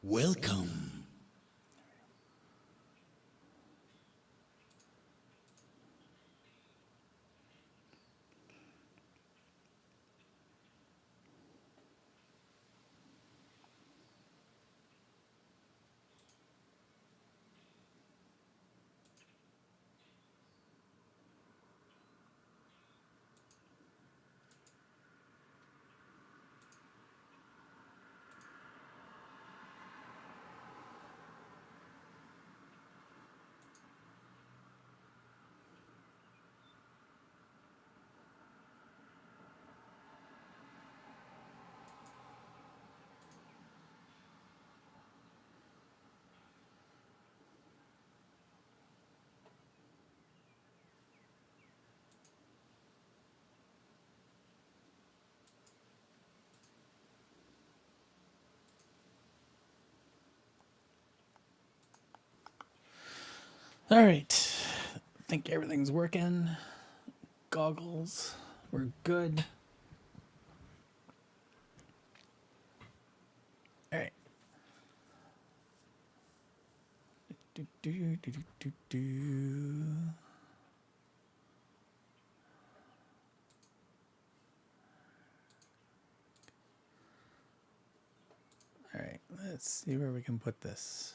Welcome. All right. I think everything's working. Goggles. We're good. All right. Do, do, do, do, do, do. All right. Let's see where we can put this.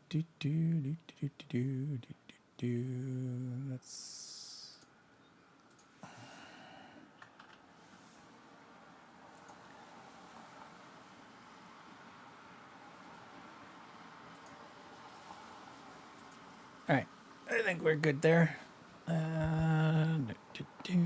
Do, do, do, do, do, do, do, do. Let's. All right. I think we're good there. Do, do, do.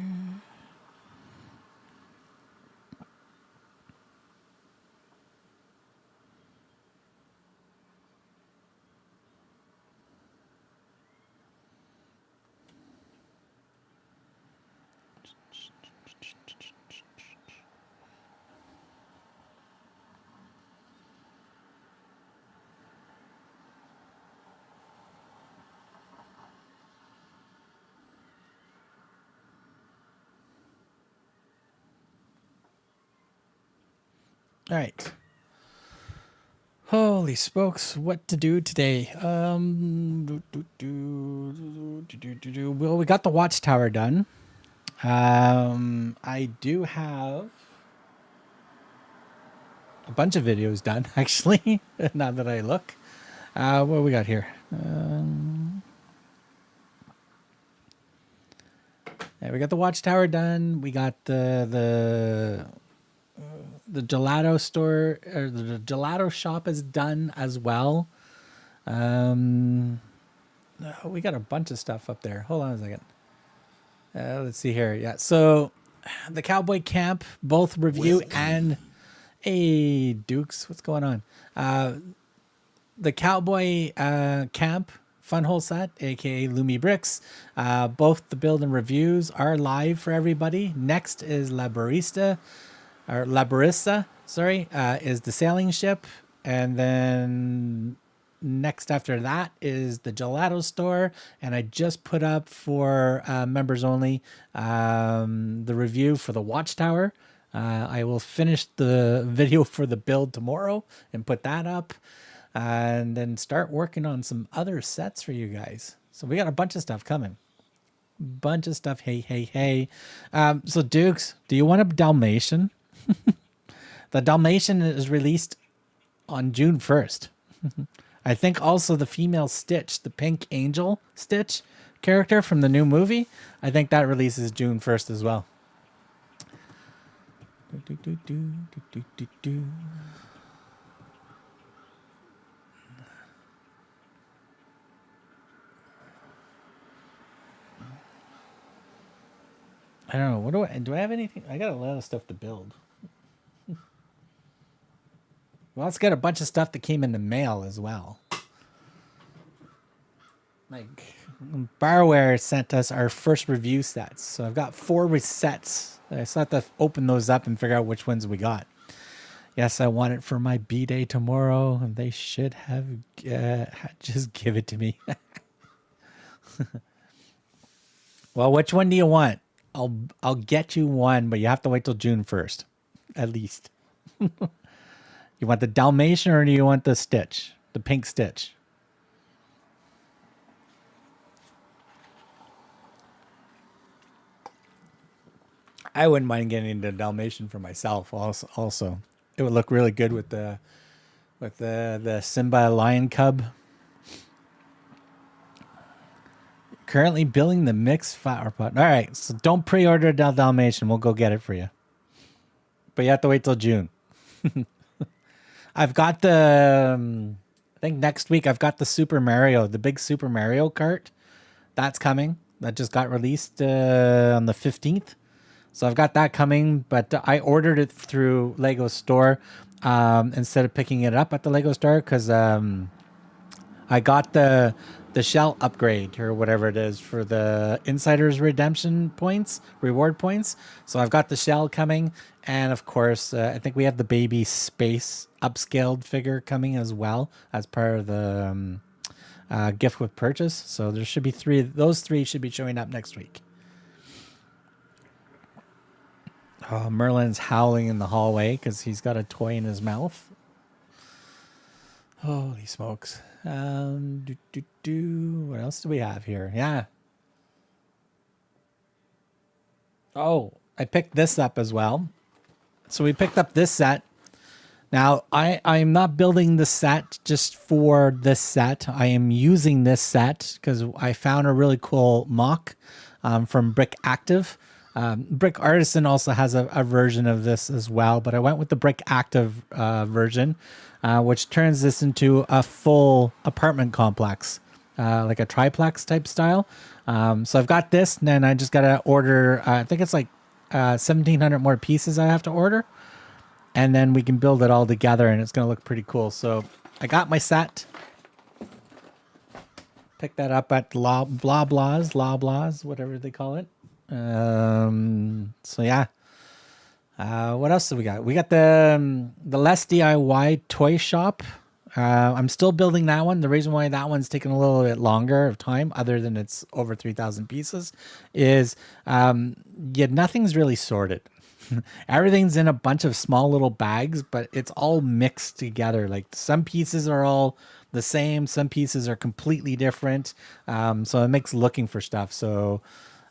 All right. Holy smokes, what to do today? Well, we got the watchtower done. I do have a bunch of videos done, actually, now that I look. What we got here? Yeah, we got the watchtower done. We got the gelato store, or the gelato shop is done as well. We got a bunch of stuff up there. Hold on a second. Let's see here. Yeah, so the cowboy camp, both review Welcome. and hey Dukes, what's going on? The cowboy camp funwhole set, aka Lumi BRIX. Both the build and reviews are live for everybody. Next is La Barista, or La Barista, sorry, is the sailing ship, and then next after that is the gelato store, and I just put up for members only the review for the watchtower. I will finish the video for the build tomorrow and put that up, and then start working on some other sets for you guys. So we got a bunch of stuff coming. Bunch of stuff. Hey. So Dukes, do you want a Dalmatian? The Dalmatian is released on June 1st. I think also the female Stitch, the pink angel Stitch character from the new movie, I think that releases June 1st as well. I don't know. What do I have anything? I got a lot of stuff to build. Well, let's get a bunch of stuff that came in the mail as well. Like, Barware sent us our first review sets. So I've got 4 sets. I still have to open those up and figure out which ones we got. Yes, I want it for my B-Day tomorrow, and they should have just give it to me. Well, which one do you want? I'll get you one, but you have to wait till June 1st, at least. You want the Dalmatian or do you want the Stitch, the pink Stitch? I wouldn't mind getting the Dalmatian for myself. Also, it would look really good with the Simba lion cub. Currently building the mixed flower pot. All right, so don't pre-order the Dalmatian. We'll go get it for you. But you have to wait till June. I've got the, I think next week I've got the Super Mario, the big Super Mario kart. That's coming. That just got released on the 15th. So I've got that coming, but I ordered it through Lego Store instead of picking it up at the Lego Store because I got the shell upgrade or whatever it is for the Insiders Redemption points, reward points. So I've got the shell coming. And of course, I think we have the baby space upscaled figure coming as well as part of the gift with purchase. So there should be 3. Those 3 should be showing up next week. Oh, Merlin's howling in the hallway because he's got a toy in his mouth. Holy smokes. What else do we have here? Yeah. Oh, I picked this up as well. So we picked up this set. Now, I'm not building the set just for this set. I am using this set because I found a really cool mock from BRIX Active. BRIX Artisan also has a version of this as well, but I went with the BRIX Active version, which turns this into a full apartment complex, like a triplex type style. So I've got this, and then I just got to order, I think it's like 1,700 more pieces I have to order, and then we can build it all together, and it's going to look pretty cool. So I got my set. Pick that up at Loblaws, whatever they call it. So yeah. What else do we got? We got the Less DIY toy shop. I'm still building that one. The reason why that one's taking a little bit longer of time, other than it's over 3,000 pieces, is nothing's really sorted. Everything's in a bunch of small little bags, but it's all mixed together. Like some pieces are all the same, some pieces are completely different. So it makes looking for stuff. So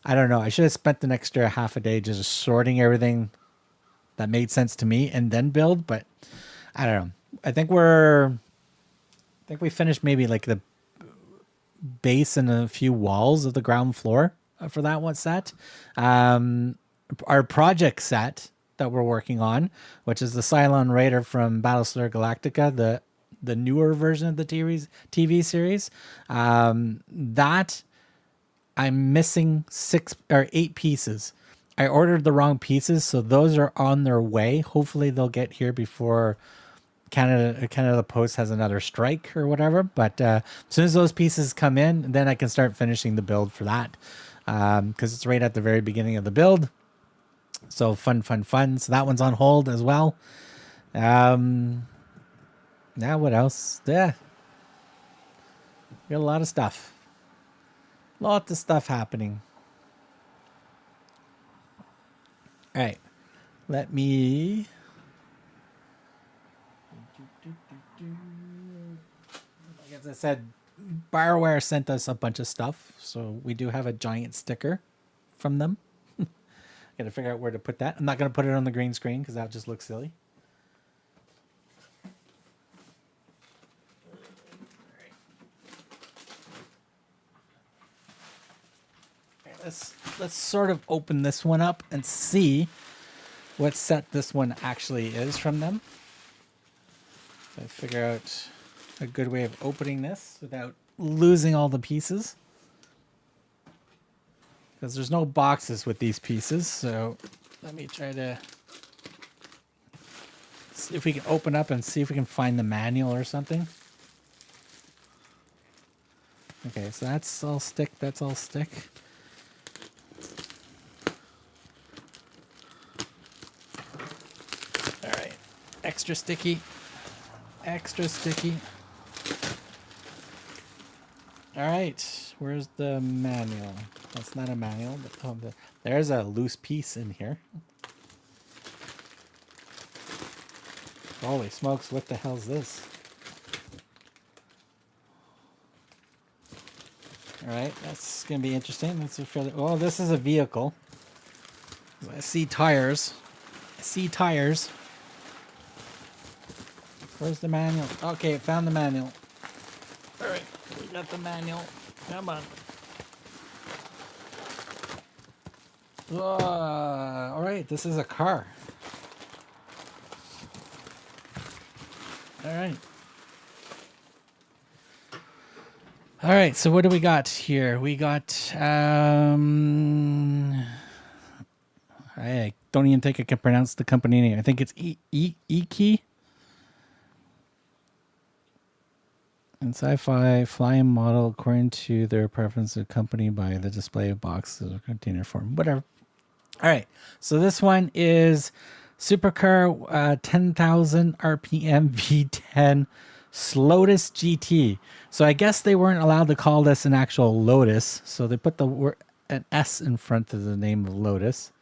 I don't know. I should have spent an extra half a day just sorting everything that made sense to me and then build, but I don't know. I think we finished maybe like the base and a few walls of the ground floor for that one set. Our project set that we're working on, which is the Cylon Raider from Battlestar Galactica, the newer version of the TV series, that I'm missing 6 or 8 pieces. I ordered the wrong pieces, so those are on their way. Hopefully they'll get here before Canada Post has another strike or whatever. But as soon as those pieces come in, then I can start finishing the build for that, because it's right at the very beginning of the build. So fun. So that one's on hold as well. Yeah, what else? Yeah, we got a lot of stuff. Lots of stuff happening. All right, let me. Like as I said, Bioware sent us a bunch of stuff, so we do have a giant sticker from them. Gotta figure out where to put that. I'm not gonna put it on the green screen because that just looks silly. let's sort of open this one up and see what set this one actually is from them. So I figure out a good way of opening this without losing all the pieces. Because there's no boxes with these pieces, so let me try to see if we can open up and see if we can find the manual or something. Okay, so that's all stick, that's all stick. All right, extra sticky, extra sticky. All right, where's the manual? That's not a manual, but there's a loose piece in here. Holy smokes, what the hell's this? All right, that's going to be interesting. That's a fairly, oh, this is a vehicle. I see tires. I see tires. Where's the manual? Okay, found the manual. All right, we got the manual. Come on. All right, this is a car. All right. All right, so what do we got here? We got, I don't even think I can pronounce the company name. I think it's E-Key. And sci-fi flying model according to their preference accompanied by the display of boxes or container form, whatever. All right, so this one is Supercar 10,000 RPM V10 Slotus GT. So I guess they weren't allowed to call this an actual Lotus, so they put an S in front of the name of Lotus.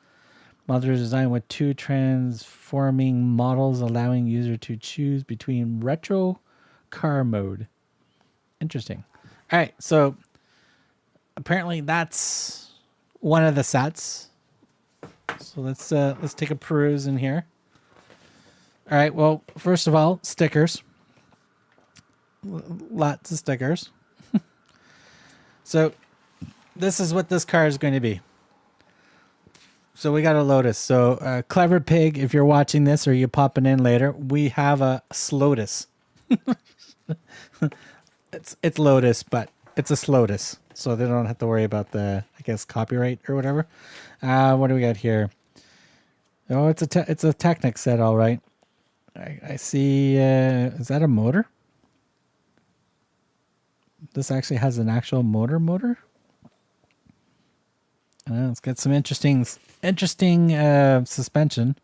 Model is designed with two transforming models, allowing user to choose between retro car mode. Interesting. All right, so apparently that's one of the sets. So let's take a peruse in here. All right, well, first of all, stickers. Lots of stickers. So this is what this car is going to be. So we got a Lotus. So Clever Pig, if you're watching this or you're popping in later, we have a Slotus. It's Lotus, but it's a Slotus. So they don't have to worry about the, I guess, copyright or whatever. What do we got here? Oh, it's a Technic set, all right. I see. Is that a motor? This actually has an actual motor. It's got some interesting suspension.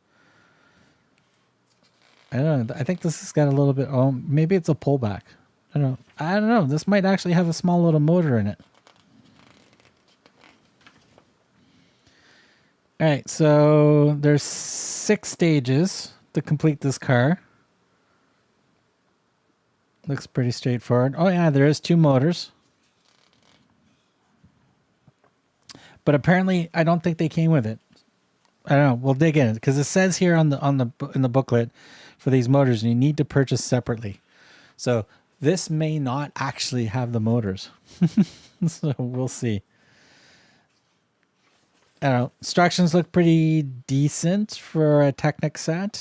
I don't know. I think this has got a little bit. Oh, maybe it's a pullback. I don't know. This might actually have a small little motor in it. All right, so there's 6 stages to complete this car. Looks pretty straightforward. Oh yeah, there is 2 motors. But apparently, I don't think they came with it. I don't know. We'll dig in because it says here in the booklet for these motors, you need to purchase separately. So this may not actually have the motors. So we'll see. I don't know. Instructions look pretty decent for a Technic set.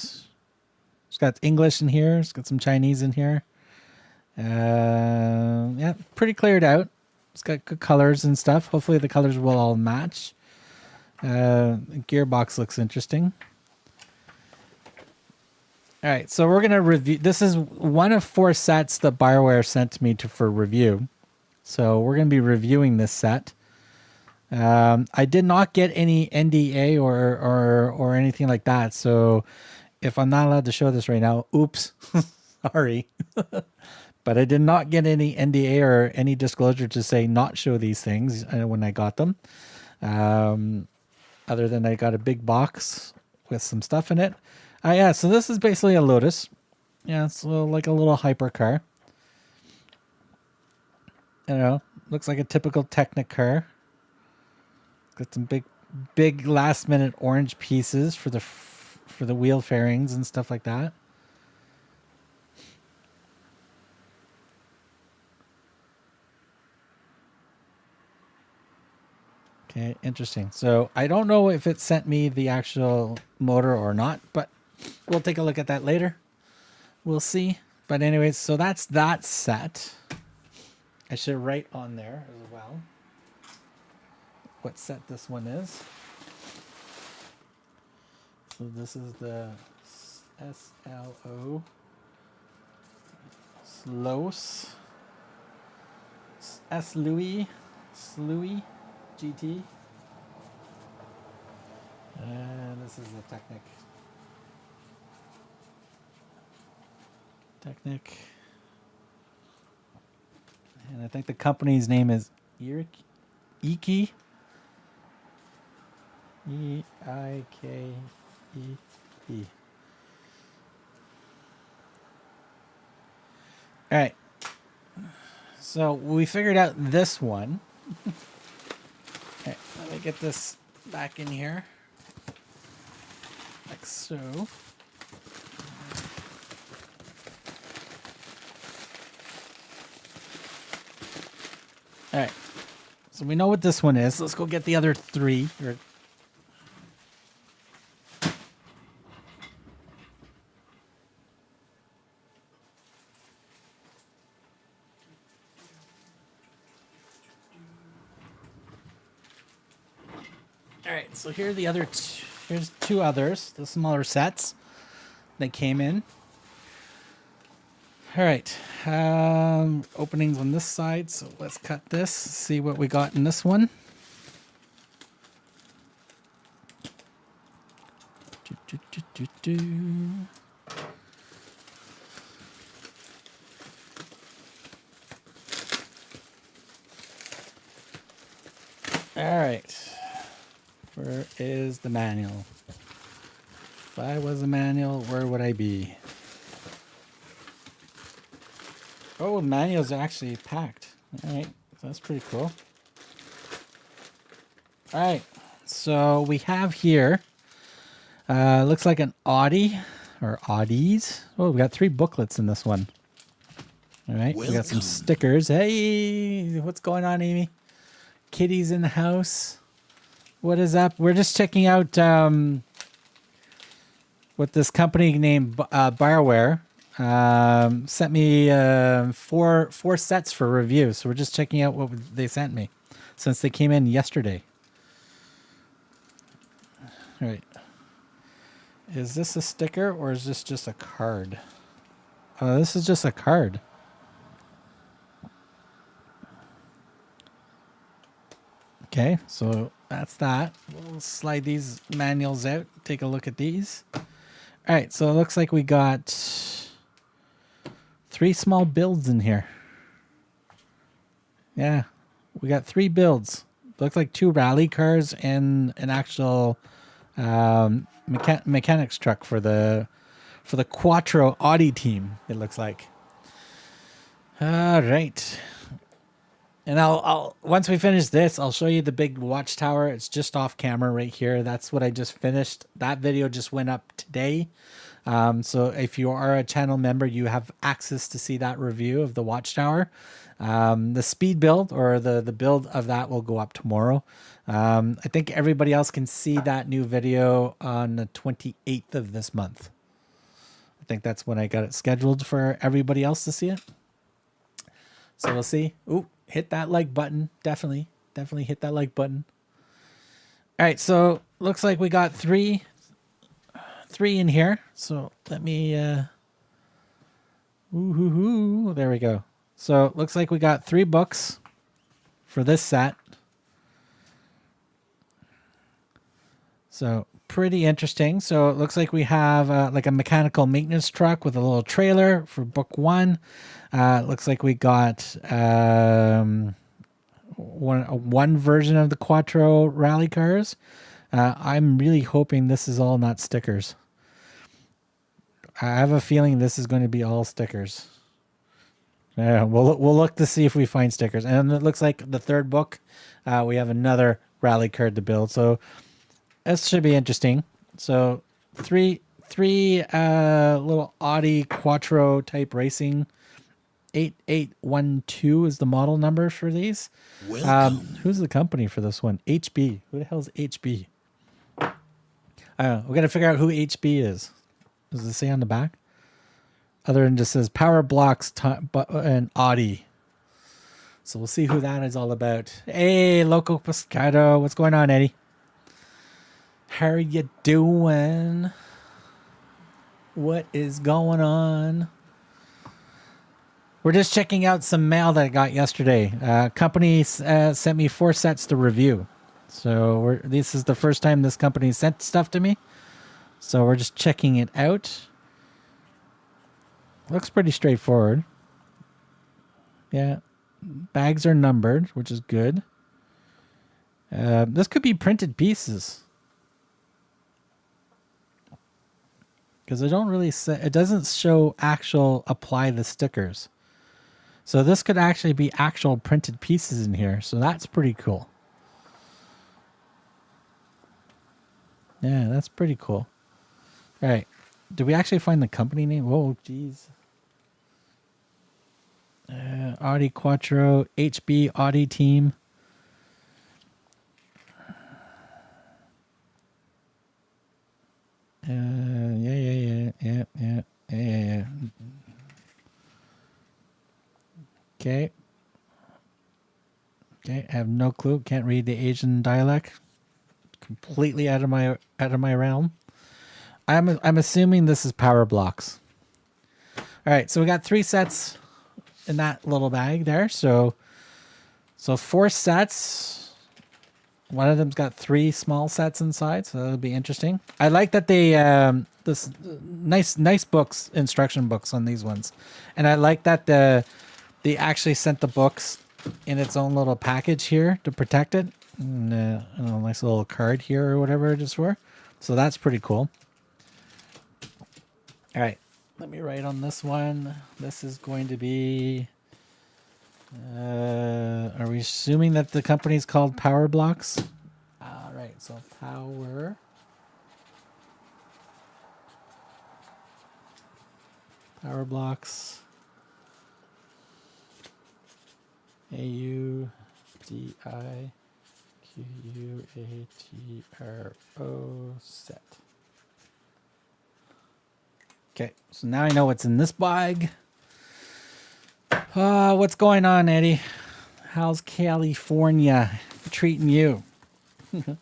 It's got English in here. It's got some Chinese in here. Yeah, pretty cleared out. It's got good colors and stuff. Hopefully the colors will all match. The gearbox looks interesting. All right, so we're going to review. This is one of 4 sets that BioWare sent me for review. So we're going to be reviewing this set. I did not get any NDA or anything like that. So if I'm not allowed to show this right now, oops, sorry. But I did not get any NDA or any disclosure to say not show these things when I got them. Other than I got a big box with some stuff in it. Yeah, so this is basically a Lotus. Yeah, it's like a little hypercar. I don't know. Looks like a typical Technic car. Got some big last minute orange pieces for the wheel fairings and stuff like that. Okay, interesting. So I don't know if it sent me the actual motor or not, but we'll take a look at that later. We'll see. But anyways, so that's that set. I should write on there as well what set this one is. So this is the SLO Slos S Louis GT. And this is the Technic. And I think the company's name is Eike. E-I-K-E-E. All right. So we figured out this one. All right, let me get this back in here. Like so. All right. So we know what this one is. Let's go get the other three. All right, so here are the other here's two others, the smaller sets that came in. All right, openings on this side, so let's cut this, see what we got in this one. All right. Where is the manual? If I was a manual, where would I be? Oh, the manuals are actually packed. All right, so that's pretty cool. All right, so we have here, looks like an Audi or Audis. Oh, we got 3 booklets in this one. All right, we got some stickers. Hey, what's going on, Amy? Kitty's in the house. What is up? We're just checking out what this company named Barware sent me 4 sets for review. So we're just checking out what they sent me since they came in yesterday. All right. Is this a sticker or is this just a card? Oh, this is just a card. Okay, so that's that. We'll slide these manuals out, take a look at these. All right, so it looks like we got 3 small builds in here. Yeah, we got 3 builds. Looks like 2 rally cars and an actual mechanics truck for the Quattro Audi team, it looks like. All right. And I'll once we finish this, I'll show you the big watchtower. It's just off camera right here. That's what I just finished. That video just went up today. So if you are a channel member, you have access to see that review of the watchtower. The speed build or the build of that will go up tomorrow. I think everybody else can see that new video on the 28th of this month. I think that's when I got it scheduled for everybody else to see it. So we'll see. Ooh, hit that like button. Definitely hit that like button. All right, so looks like we got three in here. So let me there we go. So it looks like we got 3 books for this set. So pretty interesting. So it looks like we have like a mechanical maintenance truck with a little trailer for book 1. It looks like we got one version of the Quattro rally cars. I'm really hoping this is all not stickers. I have a feeling this is going to be all stickers. Yeah, we'll look to see if we find stickers. And it looks like the 3rd book, we have another rally card to build. So this should be interesting. So three little Audi Quattro type racing 8812 is the model number for these. Who's the company for this one? HB. Who the hell is HB? I don't know. We got to figure out who HB is. Does it say on the back? Other than just says Power Blocks and Audi. So we'll see who that is all about. Hey, Loco Pescado. What's going on, Eddie? How are you doing? What is going on? We're just checking out some mail that I got yesterday. Company sent me 4 sets to review. So this is the first time this company sent stuff to me. So we're just checking it out. Looks pretty straightforward. Yeah. Bags are numbered, which is good. This could be printed pieces. Because it doesn't show actual apply the stickers. So this could actually be actual printed pieces in here. So that's pretty cool. Yeah, that's pretty cool. All right. Did we actually find the company name? Whoa, jeez. Audi Quattro, HB Audi team. Yeah. Okay. I have no clue. Can't read the Asian dialect. Completely out of my realm. I'm assuming this is Power Blocks. All right, so we got 3 sets in that little bag there. So 4 sets. One of them's got 3 small sets inside, so that'll be interesting. I like that they this nice books, instruction books on these ones, and I like that they actually sent the books in its own little package here to protect it. And, a nice little card here or whatever it is for. So that's pretty cool. All right, let me write on this one. This is going to be. Are we assuming that the company's called Power Blocks? All right, so Power Blocks. AUDIQUATRO set. Okay, so now I know what's in this bag. What's going on, Eddie? How's California treating you?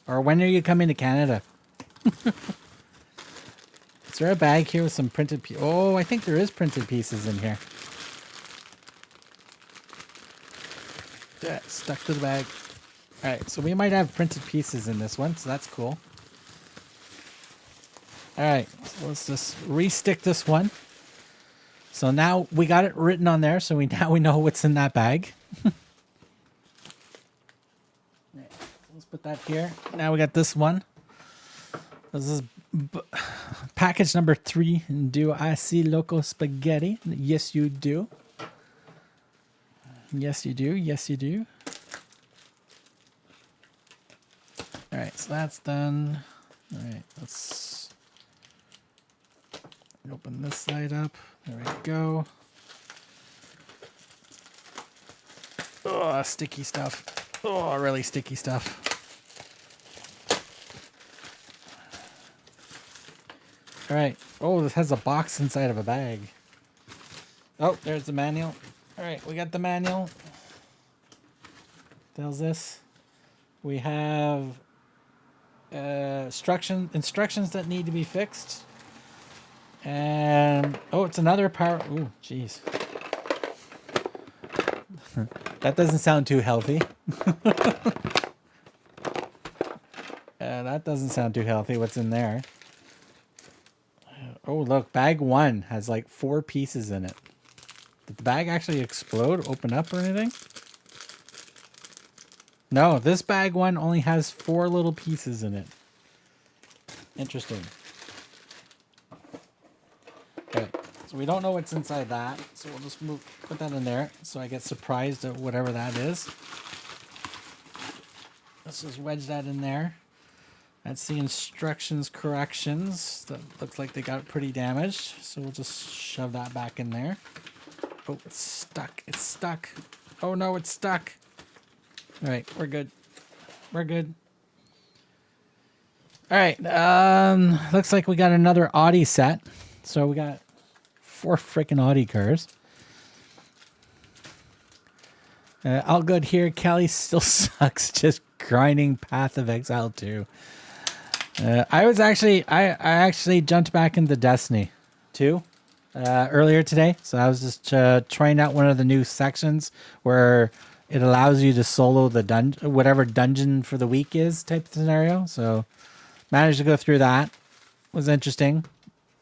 Or when are you coming to Canada? Is there a bag here with some printed pieces? Oh, I think there is printed pieces in here. Yeah, stuck to the bag. All right, so we might have printed pieces in this one, so that's cool. All right, so let's just re-stick this one. So now we got it written on there, so now we know what's in that bag. Right, let's put that here. Now we got this one. This is package number 3. Do I see Loco Spaghetti? Yes, you do. Yes, you do. Yes, you do. All right, so that's done. All right, let's open this side up. There we go. Oh, sticky stuff. Oh, really sticky stuff. All right. Oh, this has a box inside of a bag. Oh, there's the manual. All right, we got the manual. Tells this. We have instructions that need to be fixed. And oh, it's another power. Ooh, jeez. That doesn't sound too healthy. That doesn't sound too healthy. What's in there? Oh, look, bag 1 has like 4 pieces in it. Did the bag actually explode, open up or anything? No, this bag 1 only has 4 little pieces in it. Interesting. Okay, so we don't know what's inside that, so we'll just put that in there so I get surprised at whatever that is. Let's just wedge that in there. That's the instructions corrections. That looks like they got pretty damaged, so we'll just shove that back in there. Oh, it's stuck. It's stuck. Oh no, it's stuck. All right, we're good. We're good. All right. Looks like we got another Audi set. So we got 4 freaking Audi cars. All good here. Kelly still sucks. Just grinding Path of Exile 2. I actually jumped back into Destiny 2 earlier today. So I was just trying out one of the new sections where it allows you to solo the whatever dungeon for the week is type of scenario. So managed to go through that. Was interesting.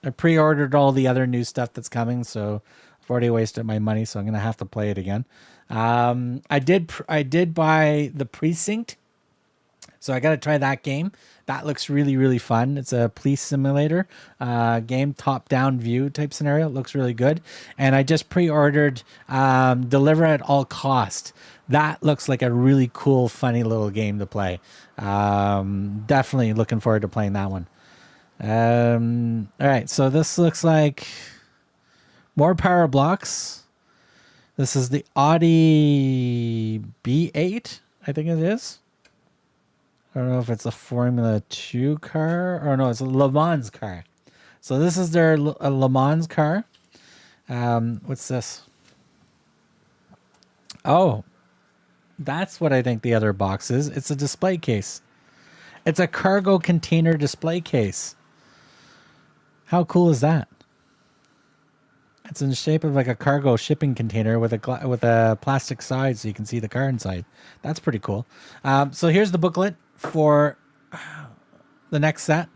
I pre-ordered all the other new stuff that's coming, so I've already wasted my money, so I'm gonna have to play it again. I did buy the Precinct, so I got to try that game. That looks really, really fun. It's a police simulator game, top-down view type scenario. It looks really good. And I just pre-ordered Deliver at All Cost. That looks like a really cool, funny little game to play. Definitely looking forward to playing that one. All right, so this looks like more power blocks. This is the Audi B8, I think it is. I don't know if it's a Formula 2 car or no, it's a Le Mans car. So this is their Le Mans car. What's this? Oh, that's what I think the other box is. It's a display case. It's a cargo container display case. How cool is that? It's in the shape of like a cargo shipping container with a plastic side so you can see the car inside. That's pretty cool. So here's the booklet for the next set.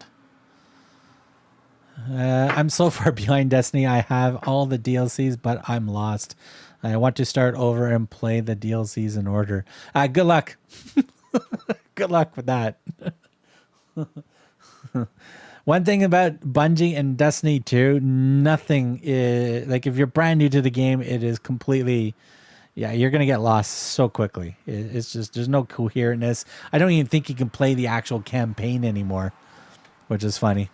I'm so far behind Destiny. I have all the DLCs, but I'm lost. I want to start over and play the DLCs in order. Good luck. Good luck with that. One thing about Bungie and Destiny 2, nothing is like if you're brand new to the game, it is completely, you're gonna get lost so quickly. It's just there's no coherentness. I don't even think you can play the actual campaign anymore, which is funny.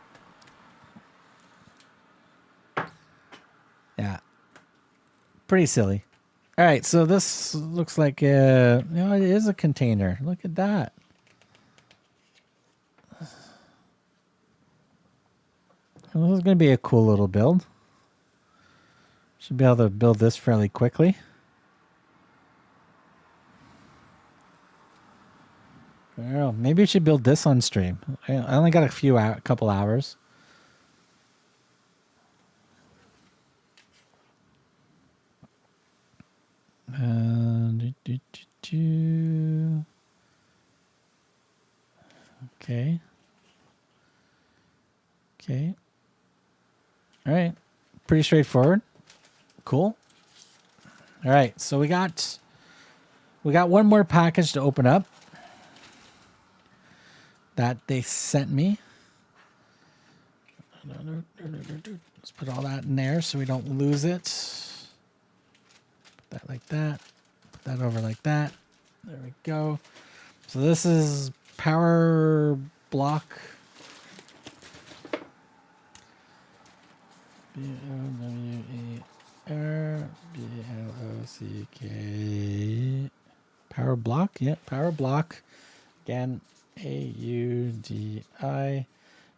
Yeah, pretty silly. All right, so this looks like it is a container. Look at that. Well, this is going to be a cool little build. Should be able to build this fairly quickly. I don't know. Maybe we should build this on stream. I only got a couple hours. Okay. Okay. All right. Pretty straightforward. Cool. All right. So we got one more package to open up that they sent me. Let's put all that in there so we don't lose it. Put that like that. Put that over like that. There we go. So this is power block. B-O-W-E-R-B-L-O-C-K. Power block. Yeah, power block. Again, A-U-D-I.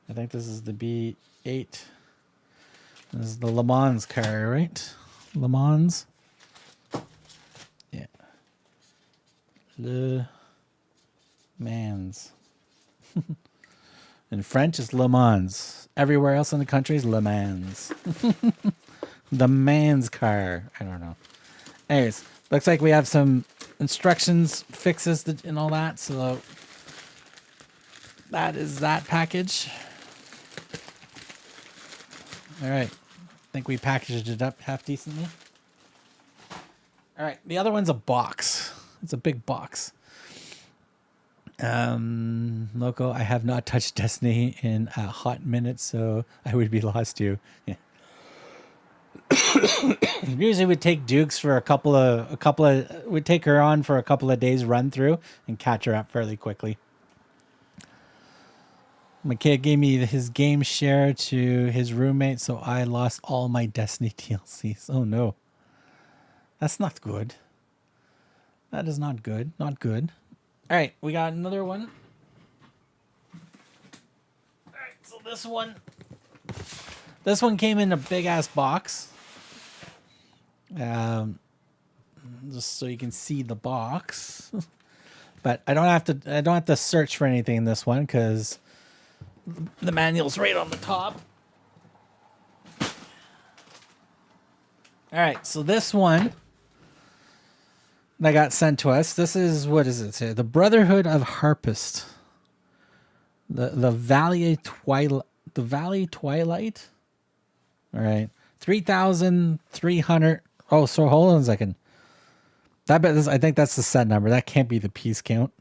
I think this is the B8. This is the Le Mans car, right? Le Mans. Yeah. Le Mans. In French, it's Le Mans. Everywhere else in the country is Le Mans. The man's car. I don't know. Anyways, looks like we have some instructions, fixes, and all that. So that is that package. All right. I think we packaged it up half decently. All right. The other one's a box. It's a big box. Loco, I have not touched Destiny in a hot minute, so I would be lost too. Yeah. Usually we'd take Dukes for we'd take her on for a couple of days run through and catch her up fairly quickly. My kid gave me his game share to his roommate, so I lost all my Destiny DLCs. Oh no. That's not good. That is not good. Not good. All right, we got another one. All right, so this one came in a big ass box. Just so you can see the box. But I don't have to search for anything in this one because the manual's right on the top. All right, so this one that got sent to us. This is, what is it say? The Brotherhood of Harpist. The Valley Twilight. The Valley Twilight. All right, 3,300. Oh, so hold on a second. I think that's the set number. That can't be the piece count.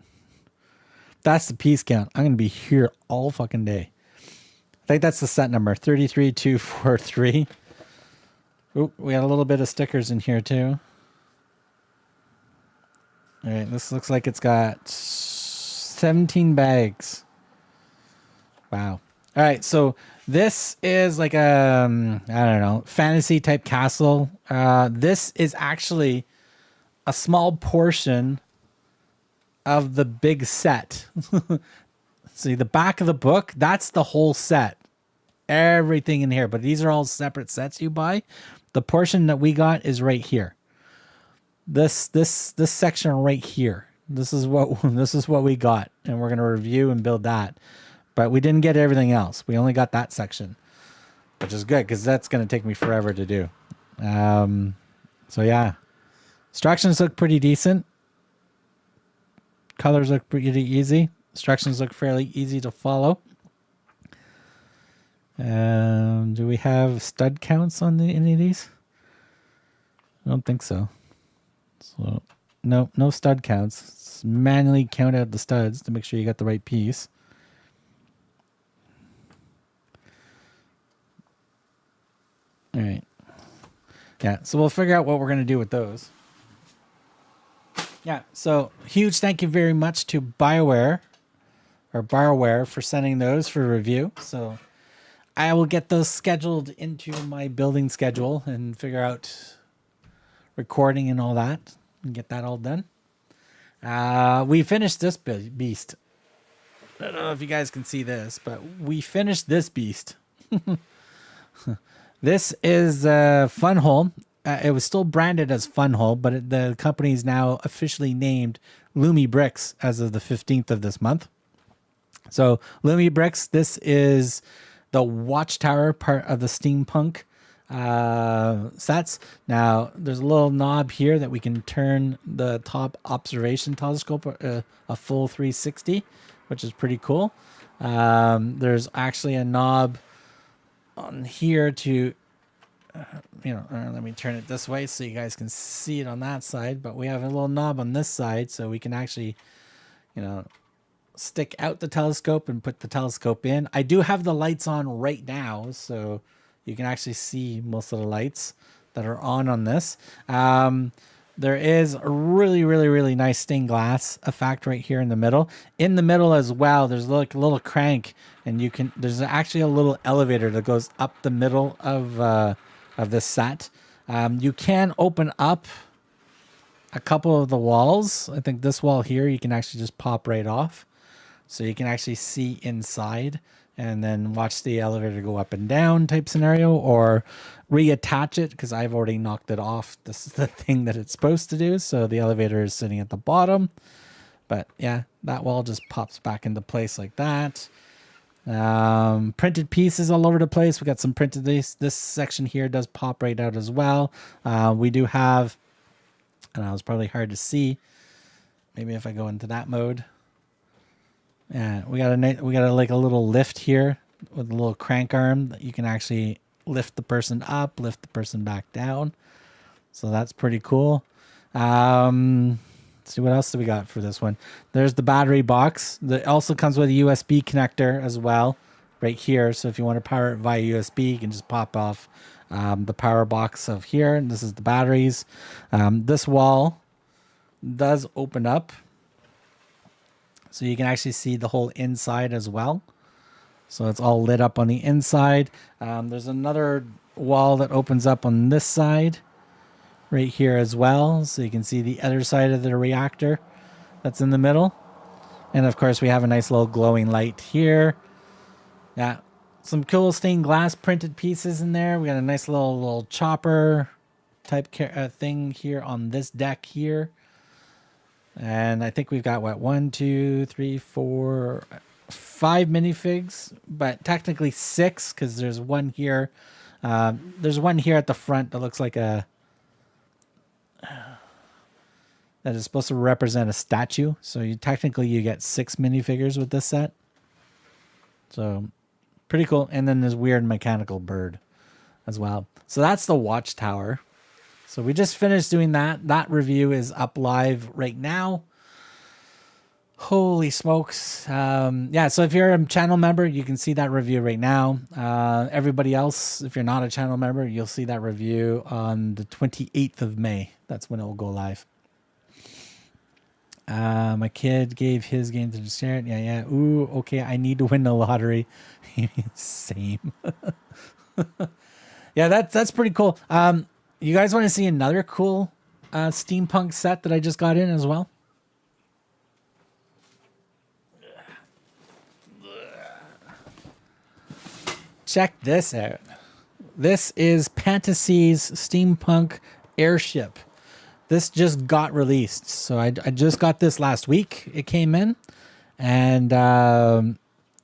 That's the piece count. I'm gonna be here all fucking day. I think that's the set number. 33243. Ooh, we got a little bit of stickers in here too. All right, this looks like it's got 17 bags. Wow. All right, so this is like a, I don't know, fantasy type castle. This is actually a small portion of the big set. See, the back of the book, that's the whole set. Everything in here, but these are all separate sets you buy. The portion that we got is right here. This section right here. This is what we got, and we're gonna review and build that. But we didn't get everything else. We only got that section, which is good because that's gonna take me forever to do. So yeah, instructions look pretty decent. Colors look pretty easy. Instructions look fairly easy to follow. Do we have stud counts on any of these? I don't think so. So no stud counts. Just manually count out the studs to make sure you got the right piece. All right. Yeah, so we'll figure out what we're going to do with those. Yeah, so huge thank you very much to BioWare for sending those for review. So I will get those scheduled into my building schedule and figure out recording and all that and get that all done. We finished this beast. I don't know if you guys can see this, but we finished this beast. This is funwhole. It was still branded as funwhole, but the company is now officially named BRIX as of the 15th of this month. So BRIX, this is the watchtower part of the steampunk sets. Now, there's a little knob here that we can turn the top observation telescope a full 360, which is pretty cool. There's actually a knob on here to let me turn it this way so you guys can see it on that side, but we have a little knob on this side so we can actually stick out the telescope and put the telescope in. I do have the lights on right now, so you can actually see most of the lights that are on this. There is a really, really, really nice stained glass effect right here in the middle. In the middle as well, there's like a little crank, and there's actually a little elevator that goes up the middle of this set. You can open up a couple of the walls. I think this wall here, you can actually just pop right off. So you can actually see inside and then watch the elevator go up and down type scenario, or reattach it because I've already knocked it off. This is the thing that it's supposed to do. So the elevator is sitting at the bottom. But yeah, that wall just pops back into place like that. Printed pieces all over the place. We got some printed. This section here does pop right out as well. We do have, and it was probably hard to see. Maybe if I go into that mode. Yeah, we got like a little lift here with a little crank arm that you can actually lift the person up, lift the person back down. So that's pretty cool. Let's see what else do we got for this one. There's the battery box. That also comes with a USB connector as well, right here. So if you want to power it via USB, you can just pop off the power box of here. And this is the batteries. This wall does open up, so you can actually see the whole inside as well. So it's all lit up on the inside. There's another wall that opens up on this side. right here as well. So you can see the other side of the reactor that's in the middle. And of course we have a nice little glowing light here. Yeah, some cool stained glass printed pieces in there. We got a nice little chopper type thing here on this deck here. And I think we've got what, 1, 2, 3, 4, 5 minifigs, but technically 6 because there's one here. There's one here at the front that looks like that is supposed to represent a statue. So you get 6 minifigures with this set. So pretty cool. And then this weird mechanical bird as well. So that's the watchtower. So we just finished doing that. That review is up live right now. Holy smokes. Yeah, so if you're a channel member, you can see that review right now. Everybody else, if you're not a channel member, you'll see that review on the 28th of May. That's when it will go live. My kid gave his game to the share. Yeah. Ooh, okay, I need to win the lottery. Same. Yeah, that's pretty cool. You guys want to see another cool steampunk set that I just got in as well? Check this out. This is Fantasy's steampunk airship. This just got released. So I just got this last week. It came in. And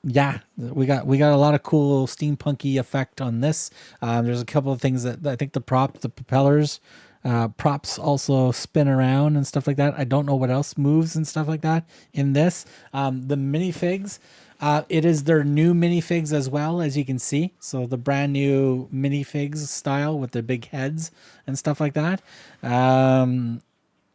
yeah, we got a lot of cool steampunky effect on this. There's a couple of things that I think the propellers, props also spin around and stuff like that. I don't know what else moves and stuff like that in this. The minifigs, it is their new minifigs as well, as you can see. So the brand new minifigs style with the big heads and stuff like that.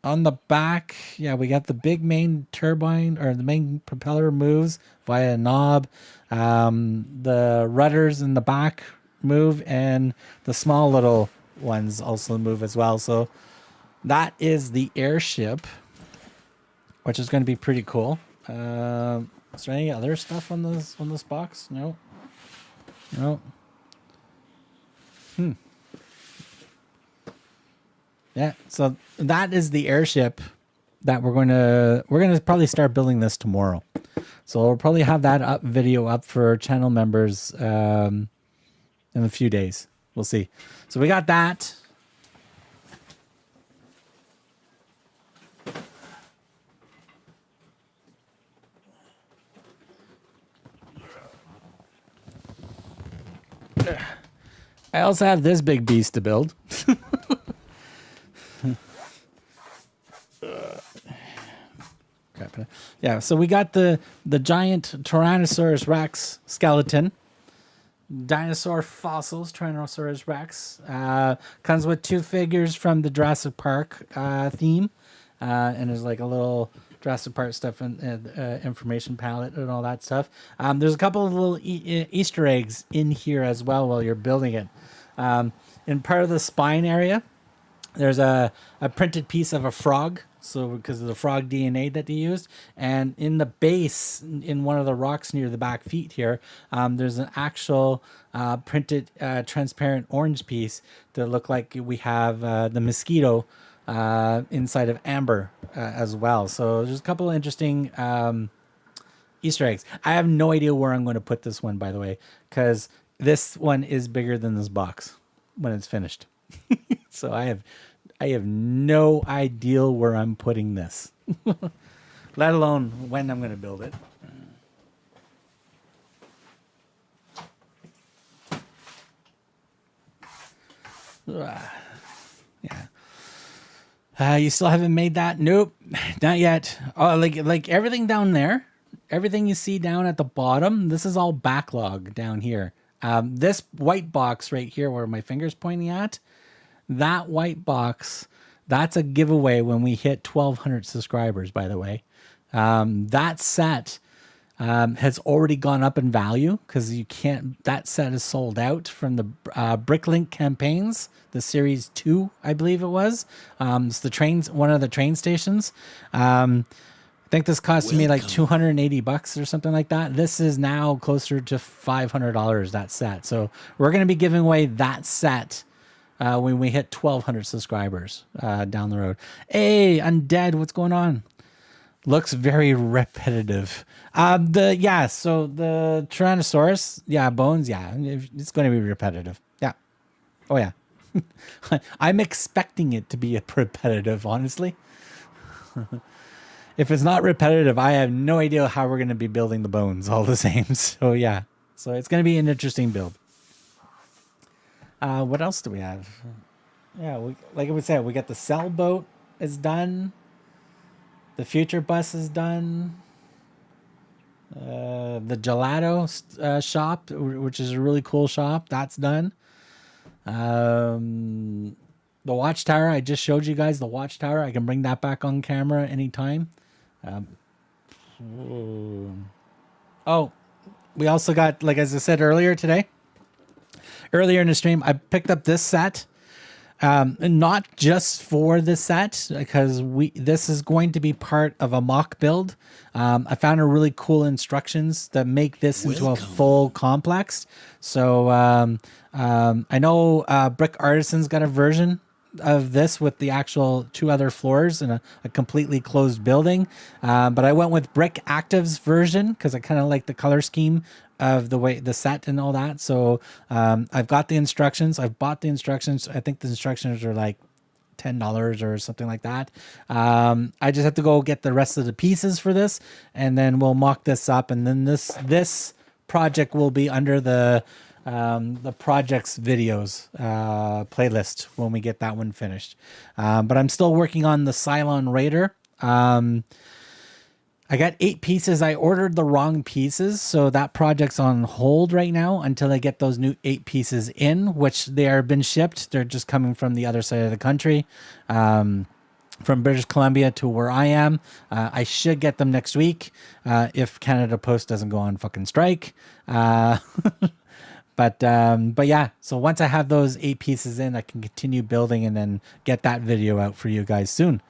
On the back, yeah, we got the big main turbine, or the main propeller moves via a knob. The rudders in the back move, and the small little ones also move as well. So that is the airship, which is going to be pretty cool. Is there any other stuff on this box? No. Yeah, so that is the airship that we're gonna probably start building this tomorrow. So we'll probably have that video up for channel members in a few days. We'll see. So we got that. I also have this big beast to build. Yeah, so we got the giant Tyrannosaurus Rex skeleton, dinosaur fossils, Tyrannosaurus Rex. Comes with 2 figures from the Jurassic Park theme, and there's like a little Jurassic Park stuff and information palette and all that stuff. There's a couple of little Easter eggs in here as well while you're building it. In part of the spine area, there's a printed piece of a frog. So because of the frog DNA that they used, and in the base, in one of the rocks near the back feet here, there's an actual printed transparent orange piece that look like we have the mosquito inside of amber as well. So there's a couple of interesting Easter eggs. I have no idea where I'm going to put this one, by the way, because this one is bigger than this box when it's finished. So I have no idea where I'm putting this, let alone when I'm going to build it. Yeah. You still haven't made that? Nope, not yet. Oh, like everything down there, everything you see down at the bottom, this is all backlog down here. This white box right here where my finger's pointing at, that white box, that's a giveaway when we hit 1,200 subscribers, by the way. That set has already gone up in value because that set is sold out from the BRIC campaigns, the series 2, I believe it was. It's one of the train stations. I think this cost me like $280 or something like that. This is now closer to $500, that set. So we're going to be giving away that set when we hit 1,200 subscribers down the road. Hey, Undead, what's going on? Looks very repetitive. So the Tyrannosaurus, bones, it's going to be repetitive. Yeah. Oh yeah. I'm expecting it to be repetitive, honestly. If it's not repetitive, I have no idea how we're going to be building the bones all the same. So yeah. So it's going to be an interesting build. What else do we have? Yeah, like I said, we got the sailboat is done. The future bus is done. The gelato shop, which is a really cool shop, that's done. The watchtower, I just showed you guys the watchtower. I can bring that back on camera anytime. We also got, like as I said earlier in the stream, I picked up this set. And not just for the set, because this is going to be part of a mock build. I found a really cool instructions that make this into a full complex. So I know Brick Artisan's got a version of this with the actual 2 other floors and a completely closed building. But I went with Brick Active's version because I kind of like the color scheme of the way the set and all that. So I've got the instructions. I've bought the instructions. I think the instructions are like $10 or something like that. I just have to go get the rest of the pieces for this, and then we'll mock this up. And then this project will be under the projects videos playlist when we get that one finished. But I'm still working on the Cylon Raider. I got 8 pieces. I ordered the wrong pieces, so that project's on hold right now until I get those new 8 pieces in, which they are been shipped. They're just coming from the other side of the country, from British Columbia to where I am. I should get them next week if Canada Post doesn't go on fucking strike. But yeah, so once I have those 8 pieces in, I can continue building and then get that video out for you guys soon.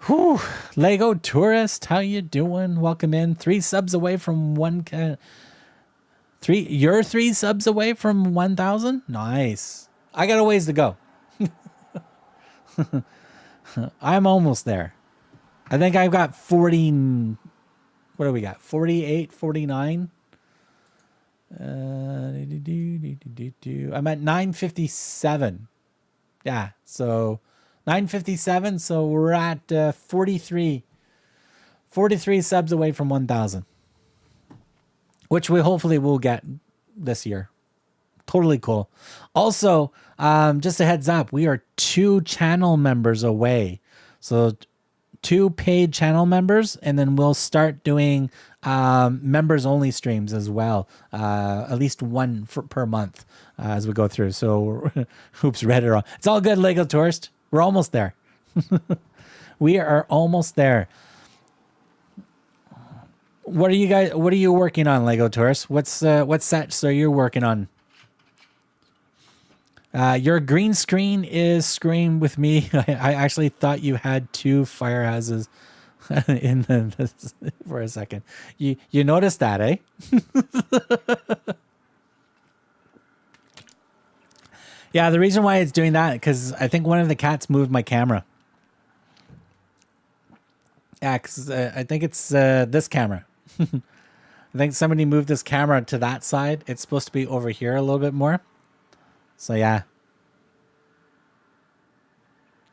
Whew. Lego Tourist, how you doing? Welcome in. 3 subs away from 1K. You're 3 subs away from 1,000? Nice. I got a ways to go. I'm almost there. I think I've got 40. What do we got? 48, 49. I'm at 957. Yeah, so 957, so we're at 43 subs away from 1,000, which we hopefully will get this year. Totally cool. Also, just a heads up, we are 2 channel members away. So 2 paid channel members, and then we'll start doing members only streams as well. At least 1 per month as we go through. So oops, read it wrong. It's all good, Lego Tourist. We're almost there. We are almost there. What are you working on, Lego Tourist? What sets are you working on? Your green screen is screen with me. I actually thought you had 2 firehouses in this for a second. You noticed that, eh? Yeah, the reason why it's doing that because I think one of the cats moved my camera. Yeah, because I think it's this camera. I think somebody moved this camera to that side. It's supposed to be over here a little bit more. So yeah.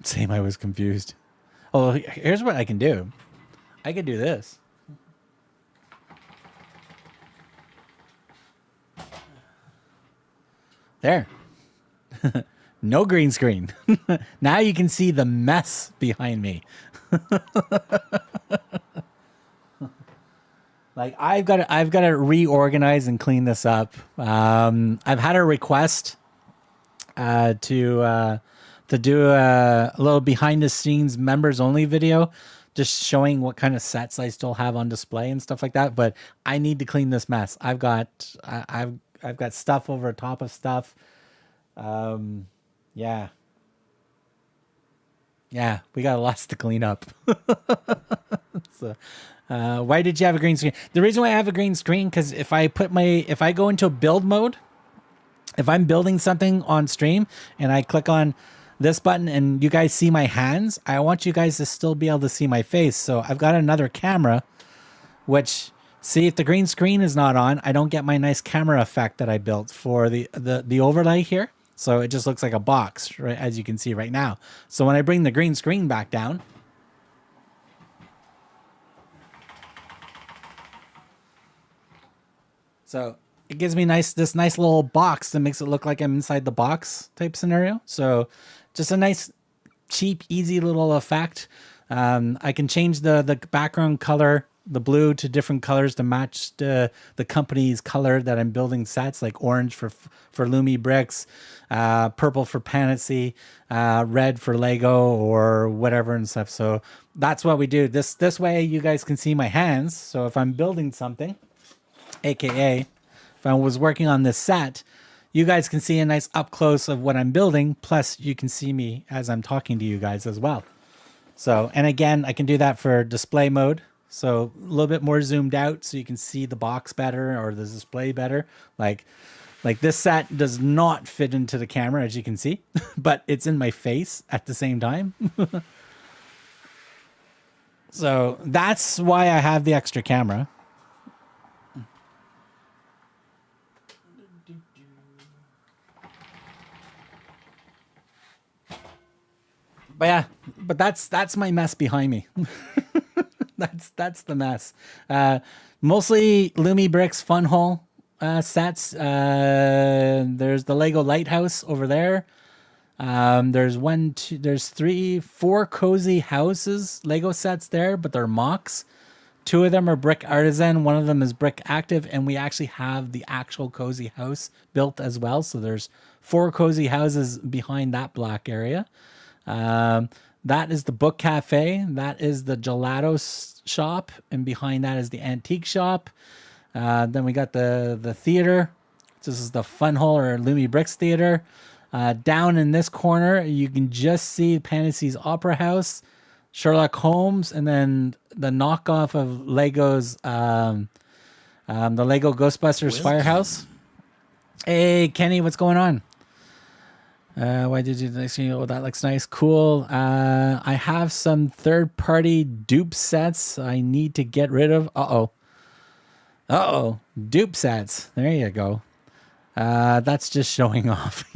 Same, I was confused. Oh, here's what I can do. I could do this. There. No green screen. Now you can see the mess behind me. Like I've got to reorganize and clean this up. I've had a request to do a little behind the scenes members only video, just showing what kind of sets I still have on display and stuff like that. But I need to clean this mess. I've got stuff over top of stuff. Yeah, we got lots to clean up. So, why did you have a green screen? The reason why I have a green screen, because if I go into build mode, if I'm building something on stream and I click on this button and you guys see my hands, I want you guys to still be able to see my face. So I've got another camera, which, see, if the green screen is not on, I don't get my nice camera effect that I built for the overlay here. So it just looks like a box, right, as you can see right now. So when I bring the green screen back down, so it gives me this nice little box that makes it look like I'm inside the box type scenario. So just a nice, cheap, easy little effect. I can change the background color, the blue, to different colors to match the company's color that I'm building sets, like orange for Lumi BRIX, purple for Panacea, red for Lego or whatever and stuff. So that's what we do. This way you guys can see my hands. So if I'm building something, AKA if I was working on this set, you guys can see a nice up close of what I'm building. Plus you can see me as I'm talking to you guys as well. So, and again, I can do that for display mode. So a little bit more zoomed out so you can see the box better or the display better. Like this set does not fit into the camera, as you can see, but it's in my face at the same time. So that's why I have the extra camera. But yeah, but that's my mess behind me. That's the mess. Mostly Lumi BRIX funwhole sets. There's the Lego lighthouse over there. There's 4 cozy houses Lego sets there, but they're mocks. 2 of them are brick artisan, 1 of them is brick active, and we actually have the actual cozy house built as well. So there's 4 cozy houses behind that black area. That is the book cafe. That is the gelato shop, and behind that is the antique shop. Then we got the theater. This is the funwhole or Lumi BRIX theater. Down in this corner, you can just see Panacea's Opera House, Sherlock Holmes, and then the knockoff of Lego's the Lego Ghostbusters Firehouse. Hey Kenny, what's going on? Why did you next thing? Oh, that looks nice. Cool. I have some third-party dupe sets I need to get rid of. Dupe sets. There you go. That's just showing off.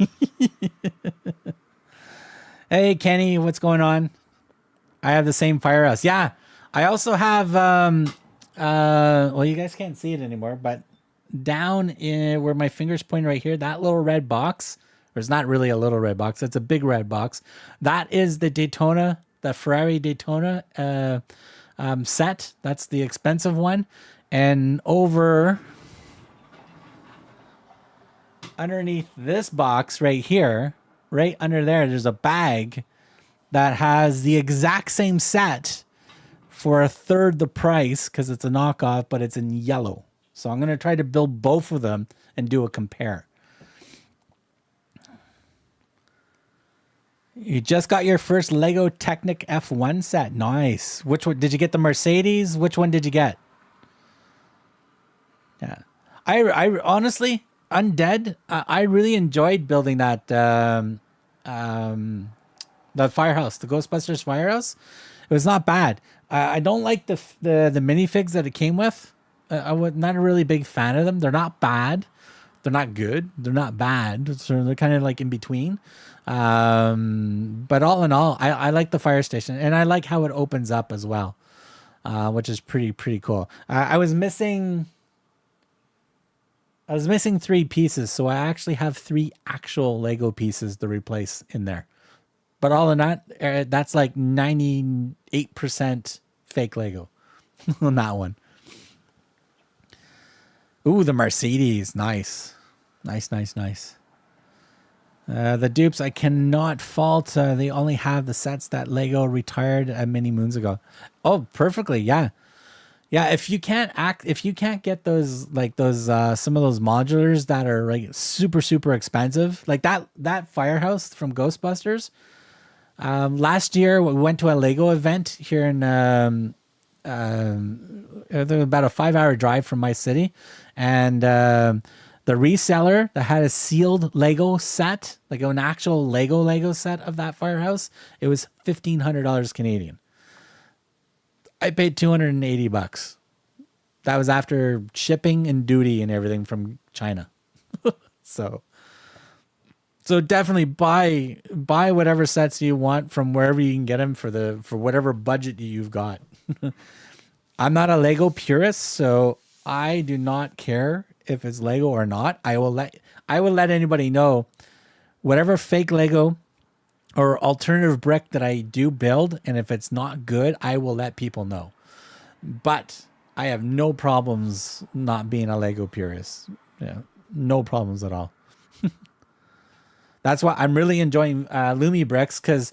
Hey Kenny, what's going on? I have the same firehouse. Yeah. I also have well, you guys can't see it anymore, but down in where my finger's pointing right here, that little red box. Or it's not really a little red box. It's a big red box. That is the Daytona, the Ferrari Daytona set. That's the expensive one. And over underneath this box right here, right under there, there's a bag that has the exact same set for a third the price because it's a knockoff, but it's in yellow. So I'm going to try to build both of them and do a compare. You just got your first Lego Technic F1 set. Nice. Which one? Did you get the Mercedes? Which one did you get? Yeah. I honestly, Undead, I really enjoyed building that the firehouse, the Ghostbusters firehouse. It was not bad. I don't like the minifigs that it came with. I was not a really big fan of them. They're not bad. They're not good. They're not bad. So they're kind of like in between. But all in all, I like the fire station, and I like how it opens up as well, which is pretty cool. I was missing 3 pieces, so I actually have 3 actual Lego pieces to replace in there. But all in that, that's like 98% fake Lego on that one. Ooh, the Mercedes. Nice. Nice. The dupes, I cannot fault. They only have the sets that Lego retired many moons ago. Oh, perfectly. Yeah. If you can't get those, like those, some of those modulars that are like super expensive, like that firehouse from Ghostbusters. Last year we went to a Lego event here in, about a 5-hour drive from my city. And, The reseller that had a sealed Lego set, like an actual Lego set of that firehouse, it was $1,500 Canadian. I paid $280. That was after shipping and duty and everything from China. So definitely buy whatever sets you want from wherever you can get them for whatever budget you've got. I'm not a Lego purist, so I do not care if it's Lego or not. I will let anybody know whatever fake Lego or alternative brick that I do build, and if it's not good, I will let people know. But I have no problems not being a Lego purist. Yeah, no problems at all. That's why I'm really enjoying Lumi BRIX, because,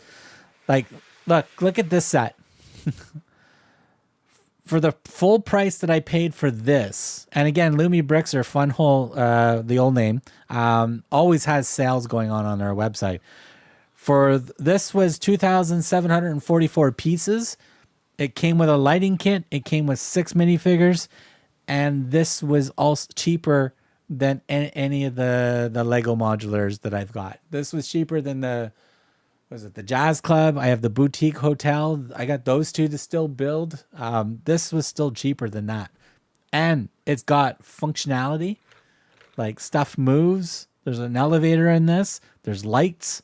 like, look at this set. For the full price that I paid for this, and again, Lumi BRIX or funwhole, the old name, always has sales going on their website. For this was 2,744 pieces. It came with a lighting kit. It came with 6 minifigures, and this was also cheaper than any of the Lego modulars that I've got. This was cheaper than the Jazz Club. I have the Boutique Hotel. I got those two to still build. This was still cheaper than that. And it's got functionality, like stuff moves. There's an elevator in this. There's lights,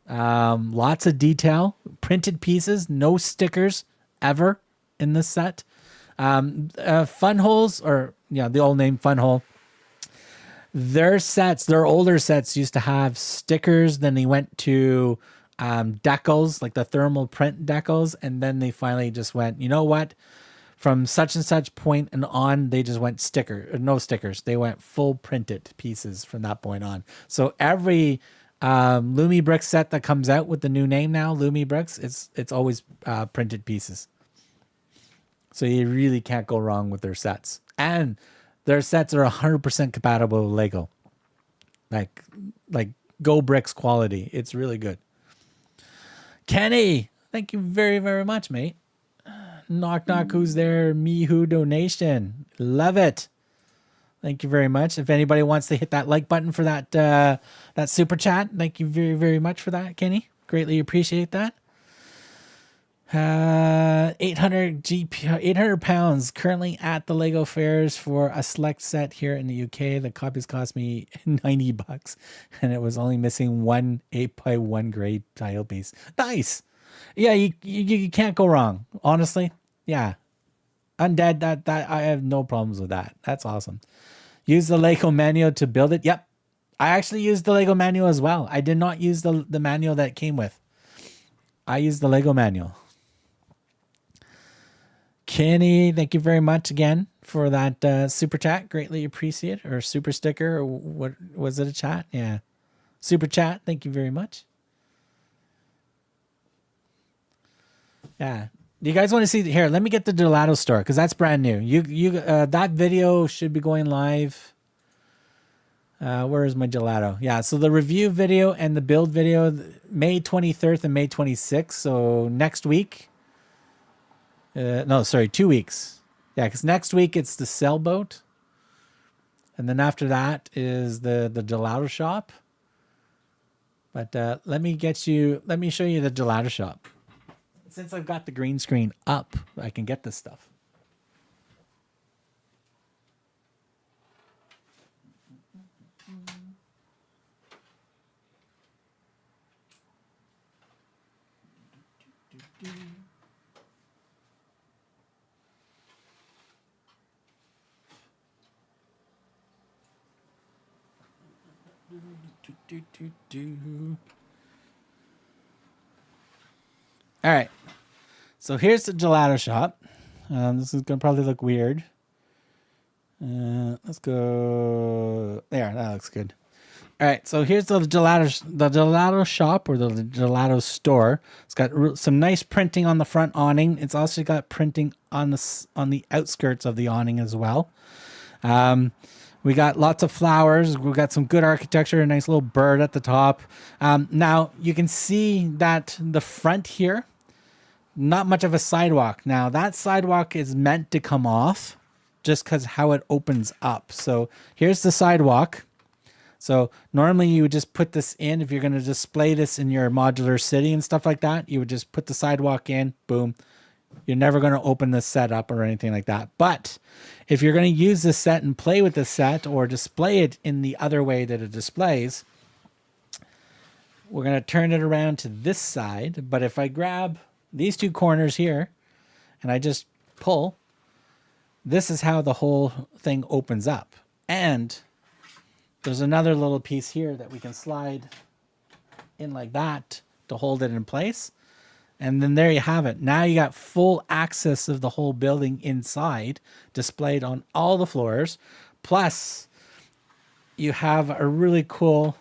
lots of detail, printed pieces, no stickers ever in this set. Funholes, or the old name Funhole. Their older sets used to have stickers. Then they went to decals, like the thermal print decals, and then they finally just went, you know what? From such and such point and on, they just went no stickers. They went full printed pieces from that point on. So every Lumi BRIX set that comes out with the new name now, Lumi BRIX, it's always printed pieces. So you really can't go wrong with their sets. And their sets are 100% compatible with Lego. Like Go BRIX quality. It's really good. Kenny, thank you very, very much, mate. Knock, knock, who's there? Me who donation. Love it. Thank you very much. If anybody wants to hit that like button for that super chat, thank you very, very much for that, Kenny. Greatly appreciate that. 800 pounds currently at the Lego fairs for a select set here in the UK. The copies cost me $90, and it was only missing one 8x1 grade tile piece. Nice. Yeah, you can't go wrong. Honestly, yeah. Undead, that I have no problems with that. That's awesome. Use the Lego manual to build it. Yep, I actually used the Lego manual as well. I did not use the manual that it came with. I used the Lego manual. Kenny, thank you very much again for that super chat. Greatly appreciate it. Or super sticker, or what was it, a chat? Yeah. Super chat. Thank you very much. Yeah. Do you guys want to see here? Let me get the gelato store, because that's brand new. That video should be going live. Where is my gelato? Yeah, so the review video and the build video, May 23rd and May 26th. So next week. No, sorry, 2 weeks. Yeah, because next week it's the sailboat. And then after that is the gelato shop. But let me show you the gelato shop. Since I've got the green screen up, I can get this stuff. All right, so here's the gelato shop. This is gonna probably look weird. Let's go there. That looks good. All right, so here's the gelato shop, or the gelato store. It's got some nice printing on the front awning. It's also got printing on the outskirts of the awning as well. We got lots of flowers. We got some good architecture, a nice little bird at the top. Now you can see that the front here, not much of a sidewalk. Now that sidewalk is meant to come off just because how it opens up. So here's the sidewalk. So normally you would just put this in. If you're going to display this in your modular city and stuff like that, you would just put the sidewalk in, boom. You're never going to open this set up or anything like that. But if you're going to use this set and play with this set or display it in the other way that it displays, we're going to turn it around to this side. But if I grab these two corners here and I just pull, this is how the whole thing opens up. And there's another little piece here that we can slide in like that to hold it in place. And then there you have it. Now you got full access of the whole building inside, displayed on all the floors. Plus, you have a really cool,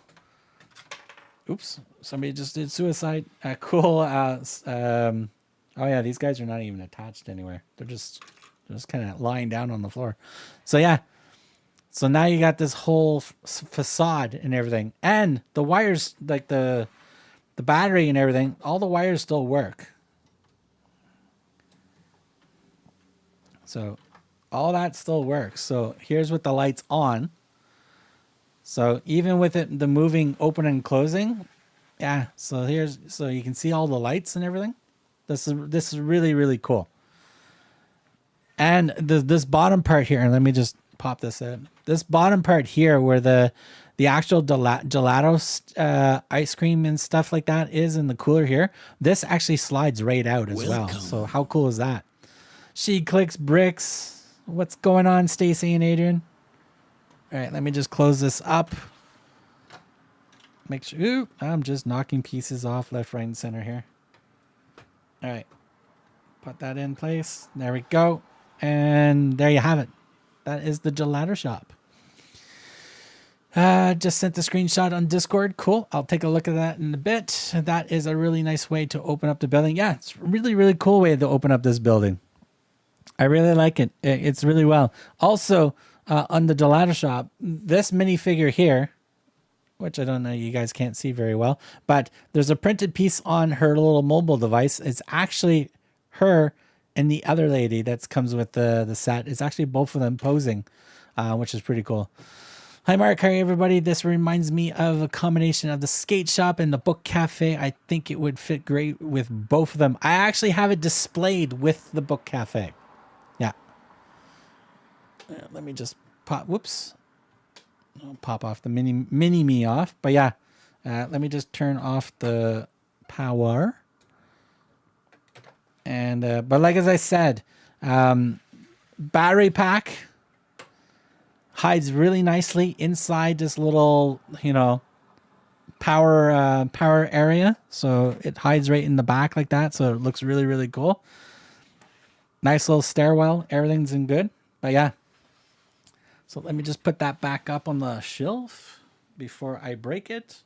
oops, somebody just did suicide. Cool, oh yeah, these guys are not even attached anywhere. They're just kind of lying down on the floor. So yeah. So now you got this whole facade and everything. And the wires, like the battery and everything, all the wires still work. So all that still works. So here's with the lights on. So even with it, the moving open and closing, yeah. So you can see all the lights and everything. This is really, really cool. And this bottom part here, and let me just pop this in. This bottom part here where the actual gelato ice cream and stuff like that is in the cooler here, this actually slides right out as well. So how cool is that? She clicks BRIX. What's going on, Stacy and Adrian? All right, let me just close this up. Make sure, ooh, I'm just knocking pieces off left, right, and center here. All right, put that in place. There we go. And there you have it. That is the gelato shop. Just sent the screenshot on Discord. Cool. I'll take a look at that in a bit. That is a really nice way to open up the building. Yeah, it's really, really cool way to open up this building. I really like it. It's really well. Also, on the gelato shop, this minifigure here, which I don't know, you guys can't see very well, but there's a printed piece on her little mobile device. It's actually her and the other lady that comes with the set. It's actually both of them posing, which is pretty cool. Hi, Mark. Hi, everybody. This reminds me of a combination of the skate shop and the book cafe. I think it would fit great with both of them. I actually have it displayed with the book cafe. Yeah. Let me just pop. Whoops. I'll pop off the mini me off. But yeah, let me just turn off the power. And but like as I said, battery pack hides really nicely inside this little, power area. So it hides right in the back like that. So it looks really, really cool. Nice little stairwell. Everything's in good. But yeah. So let me just put that back up on the shelf before I break it.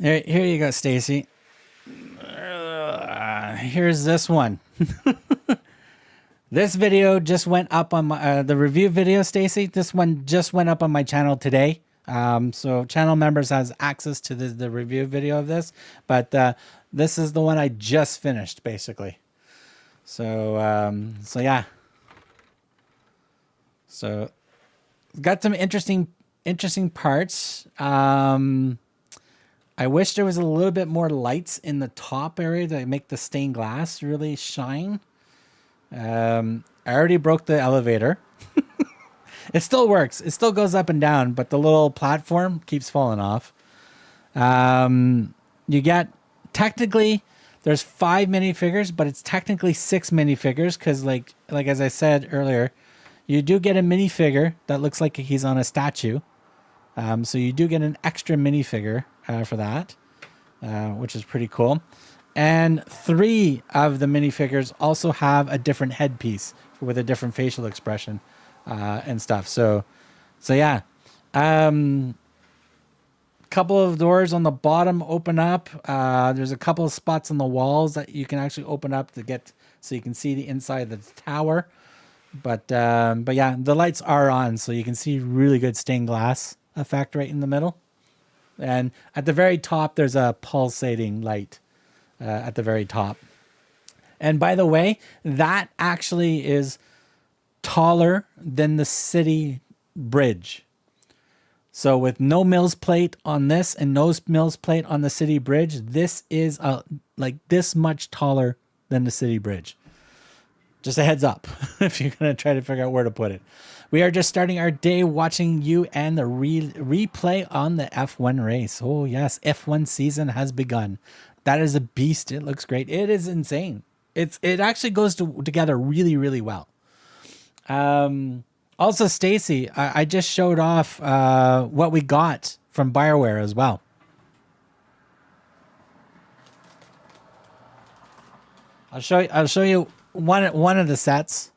Here you go, Stacy. Here's this one. This video just went up on my the review video, Stacy. This one just went up on my channel today. So channel members has access to the review video of this, but this is the one I just finished, basically. So so yeah. So got some interesting parts. I wish there was a little bit more lights in the top area to make the stained glass really shine. I already broke the elevator. It still works. It still goes up and down, but the little platform keeps falling off. You get, technically, there's 5 minifigures, but it's technically 6 minifigures because, like as I said earlier, you do get a minifigure that looks like he's on a statue. So you do get an extra minifigure for that, which is pretty cool. And 3 of the minifigures also have a different headpiece with a different facial expression and stuff. So yeah. couple of doors on the bottom open up. There's a couple of spots on the walls that you can actually open up to get so you can see the inside of the tower. But yeah, the lights are on, so you can see really good stained glass effect right in the middle. And at the very top, there's a pulsating light at the very top. And by the way, that actually is taller than the city bridge. So with no mills plate on this and no mills plate on the city bridge, this is like this much taller than the city bridge. Just a heads up if you're going to try to figure out where to put it. We are just starting our day watching you and the replay on the F1 race. Oh yes, F1 season has begun. That is a beast. It looks great. It is insane. It actually goes together really, really well. Also, Stacy, I just showed off what we got from BioWare as well. I'll show you one of the sets.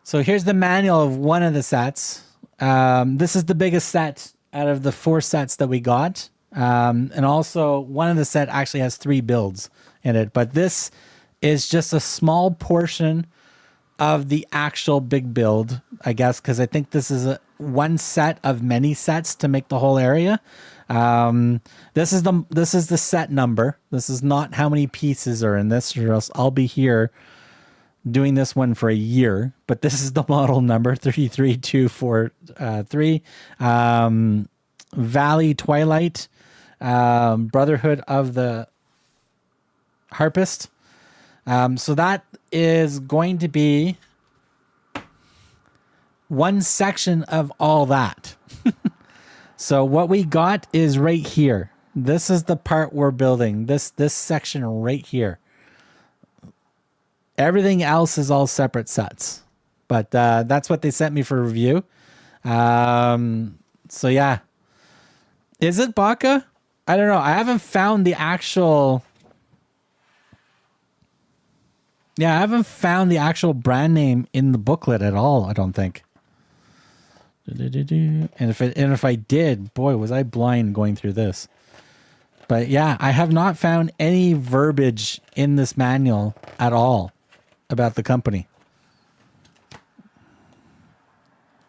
So here's the manual of one of the sets. This is the biggest set out of the 4 sets that we got. And also one of the set actually has 3 builds in it, but this is just a small portion of the actual big build, I guess, because I think this is one set of many sets to make the whole area. This is the set number. This is not how many pieces are in this, or else I'll be here doing this one for a year. But this is the model number 33243. Valley Twilight, Brotherhood of the Harpist. So that is going to be one section of all that. So what we got is right here. This is the part we're building. This section right here. Everything else is all separate sets. But that's what they sent me for review. So yeah. Is it Baka? I don't know. I haven't found the actual... Yeah, I haven't found the actual brand name in the booklet at all, I don't think. And if I did, boy, was I blind going through this. But yeah, I have not found any verbiage in this manual at all about the company. I'm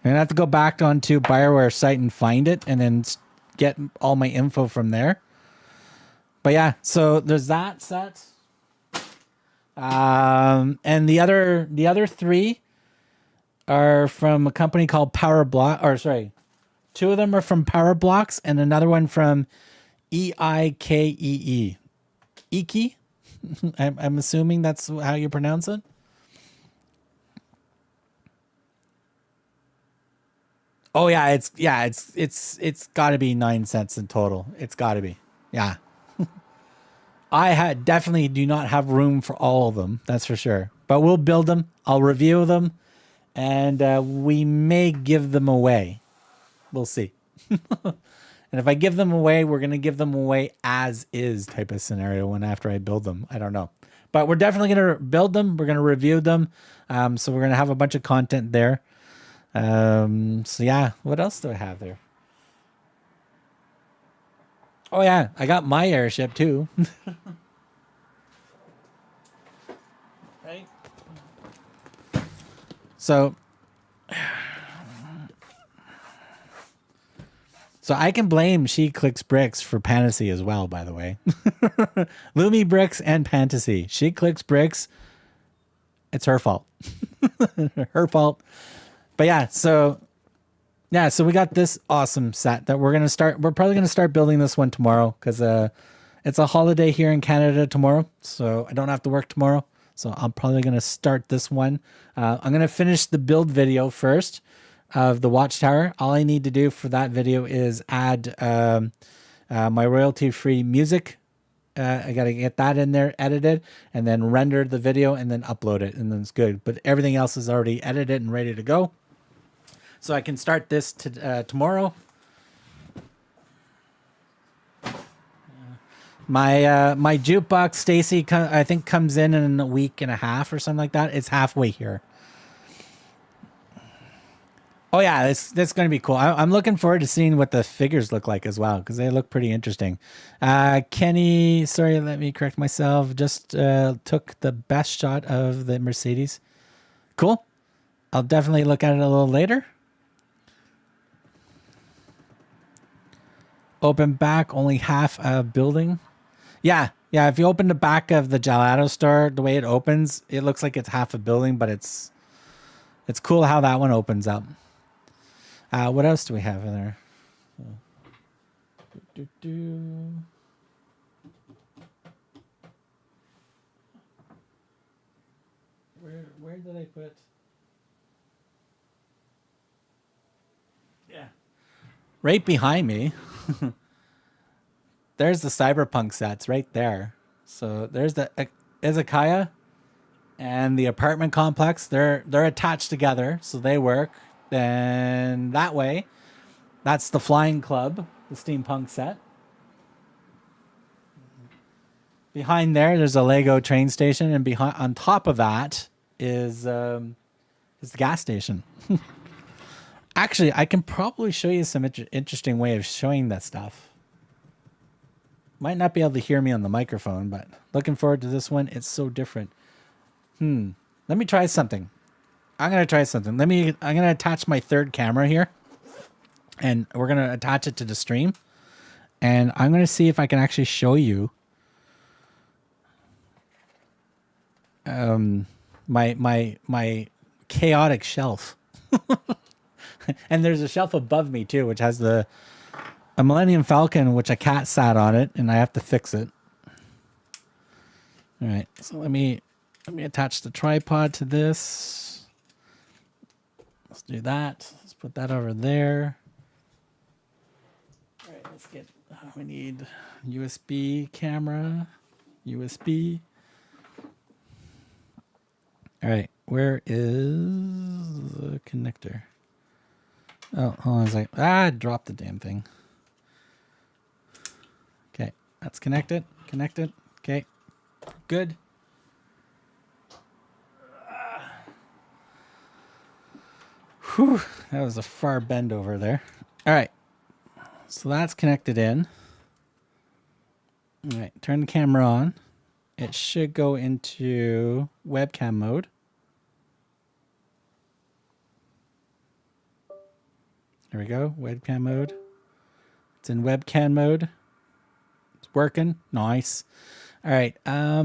going to have to go back onto BioWare site and find it and then get all my info from there. But yeah, so there's that set. And the other 3 are from a company called Power Block, or sorry, 2 of them are from Power Blocks and another one from EIKEE. Iki? I'm assuming that's how you pronounce it. Oh yeah, it's got to be 9 cents in total. It's got to be. Yeah. I definitely do not have room for all of them. That's for sure. But we'll build them. I'll review them. And we may give them away. We'll see. And if I give them away, we're going to give them away as is type of scenario when after I build them. I don't know. But we're definitely going to build them. We're going to review them. So we're going to have a bunch of content there. So yeah, what else do I have there? Oh yeah, I got my airship too. Right? So I can blame She Clicks Bricks for Fantasy as well, by the way. Lumi Bricks and Fantasy. She Clicks Bricks. It's her fault. Her fault. But yeah, so we got this awesome set that we're probably gonna start building this one tomorrow because it's a holiday here in Canada tomorrow, so I don't have to work tomorrow. So I'm probably gonna start this one. I'm gonna finish the build video first of the watchtower. All I need to do for that video is add my royalty-free music. I gotta get that in there, edited, and then render the video and then upload it, and then it's good. But everything else is already edited and ready to go. So I can start this tomorrow. My jukebox, Stacy, I think comes in a week and a half or something like that. It's halfway here. Oh yeah, that's going to be cool. I'm looking forward to seeing what the figures look like as well because they look pretty interesting. Kenny, sorry, let me correct myself. Just took the best shot of the Mercedes. Cool. I'll definitely look at it a little later. Open back, only half a building. Yeah, yeah. If you open the back of the gelato store, the way it opens, it looks like it's half a building, but it's cool how that one opens up. What else do we have in there? Where did I put? Yeah, right behind me. There's the cyberpunk sets right there. So there's the izakaya and the apartment complex. They're attached together, so they work. Then that way, that's the flying club, the steampunk set. Behind there's a Lego train station, and behind on top of that is the gas station. Actually, I can probably show you some interesting way of showing that stuff. Might not be able to hear me on the microphone, but looking forward to this one. It's so different. Let me try something. I'm going to try something. I'm going to attach my third camera here, and we're going to attach it to the stream. And I'm going to see if I can actually show you my chaotic shelf. And there's a shelf above me too, which has a Millennium Falcon, which a cat sat on it, and I have to fix it. All right, so let me attach the tripod to this. Let's do that. Let's put that over there. All right, let's get. We need USB camera, USB. All right, where is the connector? Oh, hold on a second. I dropped the damn thing. Okay, that's connected. Connected. Okay, good. Whew, that was a far bend over there. All right, so that's connected in. All right, turn the camera on. It should go into webcam mode. There we go, webcam mode. It's in webcam mode. It's working. Nice. All right. All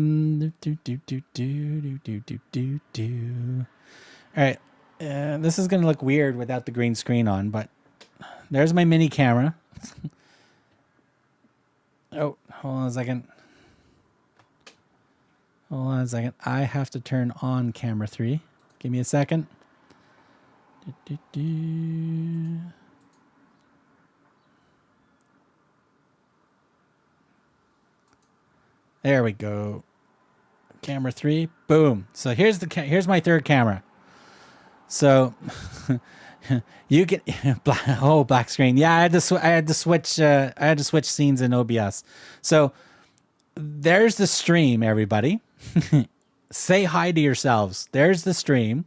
right. This is gonna look weird without the green screen on, but there's my mini camera. Oh, hold on a second. Hold on a second. I have to turn on camera 3. Give me a second. There we go. Camera 3. Boom. So here's my third camera. So you get black screen. Yeah, I had to switch scenes in OBS. So there's the stream, everybody. Say hi to yourselves. There's the stream.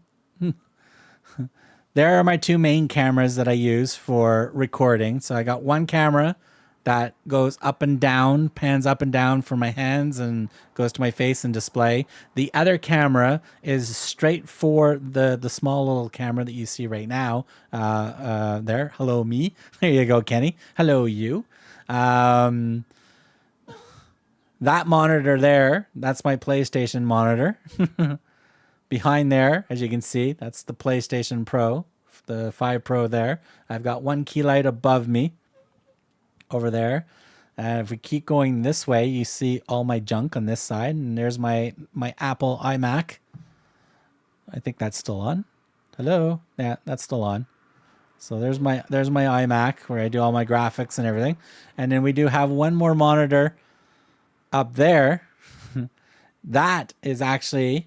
There are my two main cameras that I use for recording. So I got one camera that goes up and down, pans up and down for my hands and goes to my face and display. The other camera is straight for the small little camera that you see right now. There. Hello, me. There you go, Kenny. Hello, you. That monitor there, that's my PlayStation monitor. Behind there, as you can see, that's the PlayStation Pro, the 5 Pro there. I've got one key light above me over there. And if we keep going this way, you see all my junk on this side. And there's my Apple iMac. I think that's still on. Hello? Yeah, that's still on. So there's my iMac where I do all my graphics and everything. And then we do have one more monitor up there. That is actually...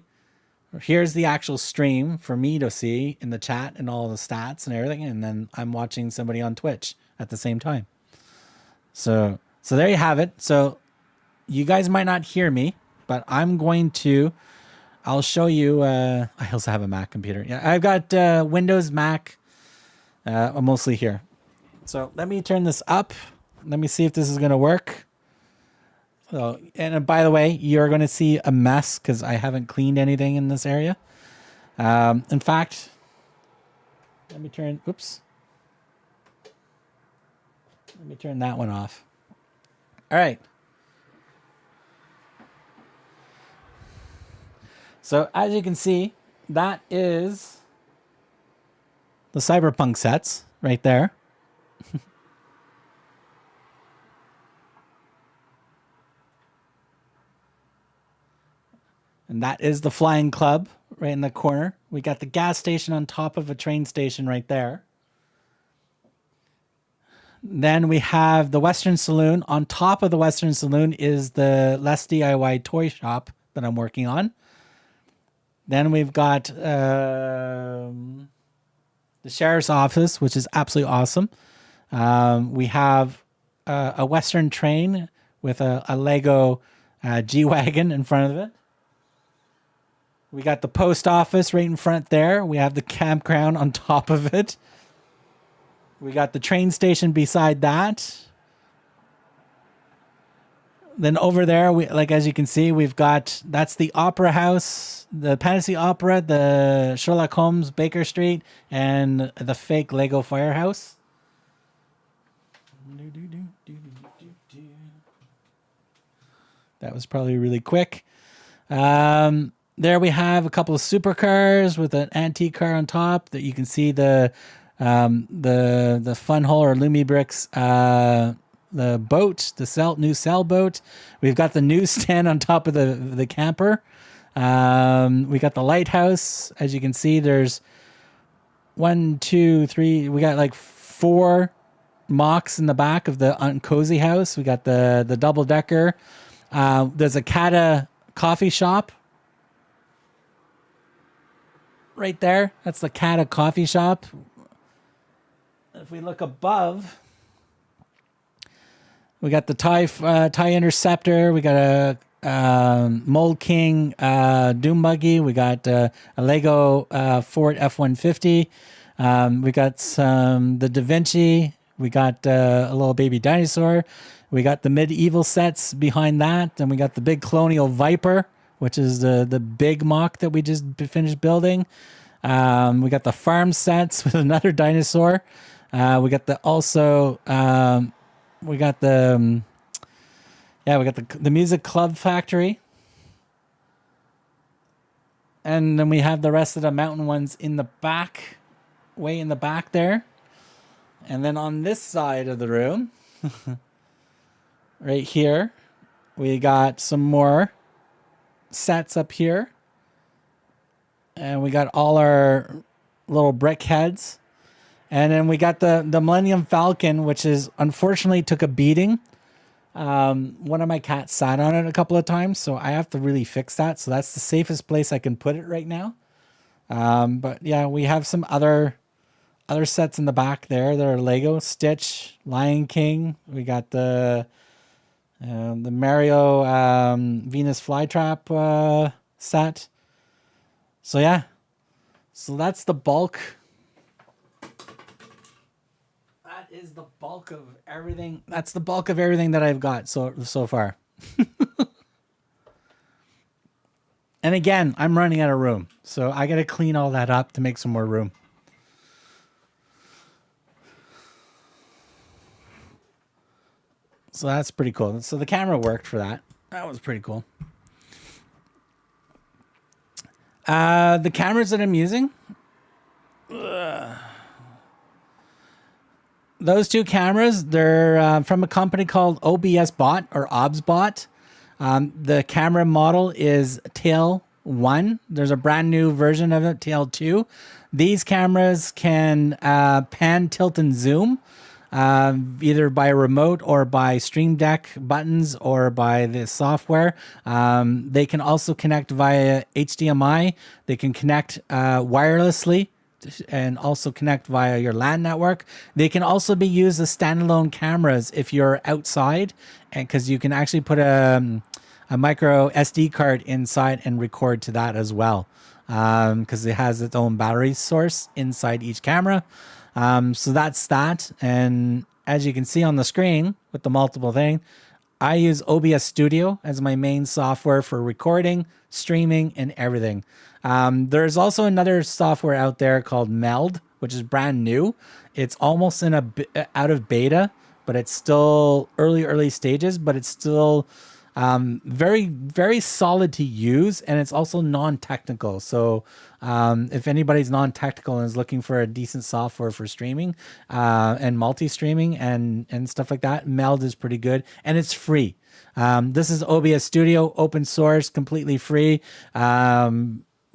Here's the actual stream for me to see in the chat and all the stats and everything. And then I'm watching somebody on Twitch at the same time. So there you have it. So you guys might not hear me, but I'll show you. I also have a Mac computer. Yeah, I've got Windows, Mac, mostly here. So let me turn this up. Let me see if this is going to work. So, and by the way, you're going to see a mess because I haven't cleaned anything in this area. In fact, let me turn, oops. Let me turn that one off. All right. So as you can see, that is the Cyberpunk sets right there. And that is the Flying Club right in the corner. We got the gas station on top of a train station right there. Then we have the Western Saloon. On top of the Western Saloon is the Less DIY toy shop that I'm working on. Then we've got the sheriff's office, which is absolutely awesome. We have a Western train with a Lego G-Wagon in front of it. We got the post office right in front there. We have the campground on top of it. We got the train station beside that. Then over there, as you can see, we've got, that's the Opera House, the Fantasy Opera, the Sherlock Holmes, Baker Street, and the fake Lego Firehouse. That was probably really quick. There we have a couple of supercars with an antique car on top that you can see the funwhole or BRIX, the boat, the new sailboat. We've got the newsstand on top of the camper. We got the lighthouse. As you can see, there's 1, 2, 3. We got like 4 mocks in the back of the cozy house. We got the double decker. There's a Kata coffee shop right there. That's the Kata coffee shop. If we look above, we got the TIE Interceptor. We got a Mold King Doom Buggy. We got a Lego Ford F-150. We got the Da Vinci. We got a little baby dinosaur. We got the medieval sets behind that. And we got the big Colonial Viper, which is the big mock that we just finished building. We got the farm sets with another dinosaur. We got the music club factory. And then we have the rest of the mountain ones in the back, way in the back there. And then on this side of the room, right here, we got some more sets up here. And we got all our little brick heads. And then we got the Millennium Falcon, which is unfortunately took a beating. One of my cats sat on it a couple of times, so I have to really fix that. So that's the safest place I can put it right now. But yeah, we have some other sets in the back there. There are Lego, Stitch, Lion King. We got the Mario Venus Flytrap set. So yeah, so that's the bulk. That is the bulk of everything. That's the bulk of everything that I've got so far. And again, I'm running out of room, so I got to clean all that up to make some more room. So that's pretty cool. So the camera worked for that. That was pretty cool. The cameras that I'm using, those 2 cameras, they're from a company called OBS Bot or OBS Bot. The camera model is Tail 1. There's a brand new version of it, Tail 2. These cameras can pan, tilt, and zoom, either by remote or by Stream Deck buttons or by the software. They can also connect via HDMI. They can connect wirelessly and also connect via your LAN network. They can also be used as standalone cameras if you're outside, and because you can actually put a micro SD card inside and record to that as well, because it has its own battery source inside each camera. So that's that. And as you can see on the screen with the multiple thing, I use OBS Studio as my main software for recording, streaming, and everything. There's also another software out there called Meld, which is brand new. It's almost in out of beta, but it's still early stages, but it's still very, very solid to use, and it's also non-technical. So if anybody's non-technical and is looking for a decent software for streaming and multi-streaming and stuff like that, Meld is pretty good, and it's free. This is OBS Studio, open source, completely free.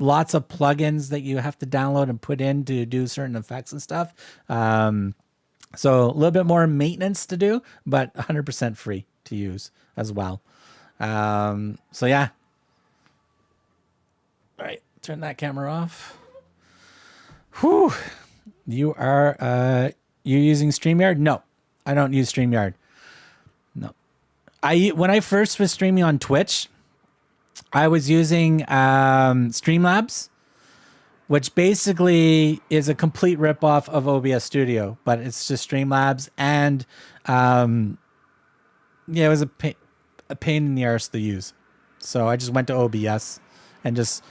Lots of plugins that you have to download and put in to do certain effects and stuff. So a little bit more maintenance to do, but 100% free to use as well. So yeah. All right, turn that camera off. Whew. You are you using StreamYard? No, I don't use StreamYard. No. When I first was streaming on Twitch, I was using Streamlabs, which basically is a complete ripoff of OBS Studio, but it's just Streamlabs, and yeah, it was a pain in the arse to use. So I just went to OBS and just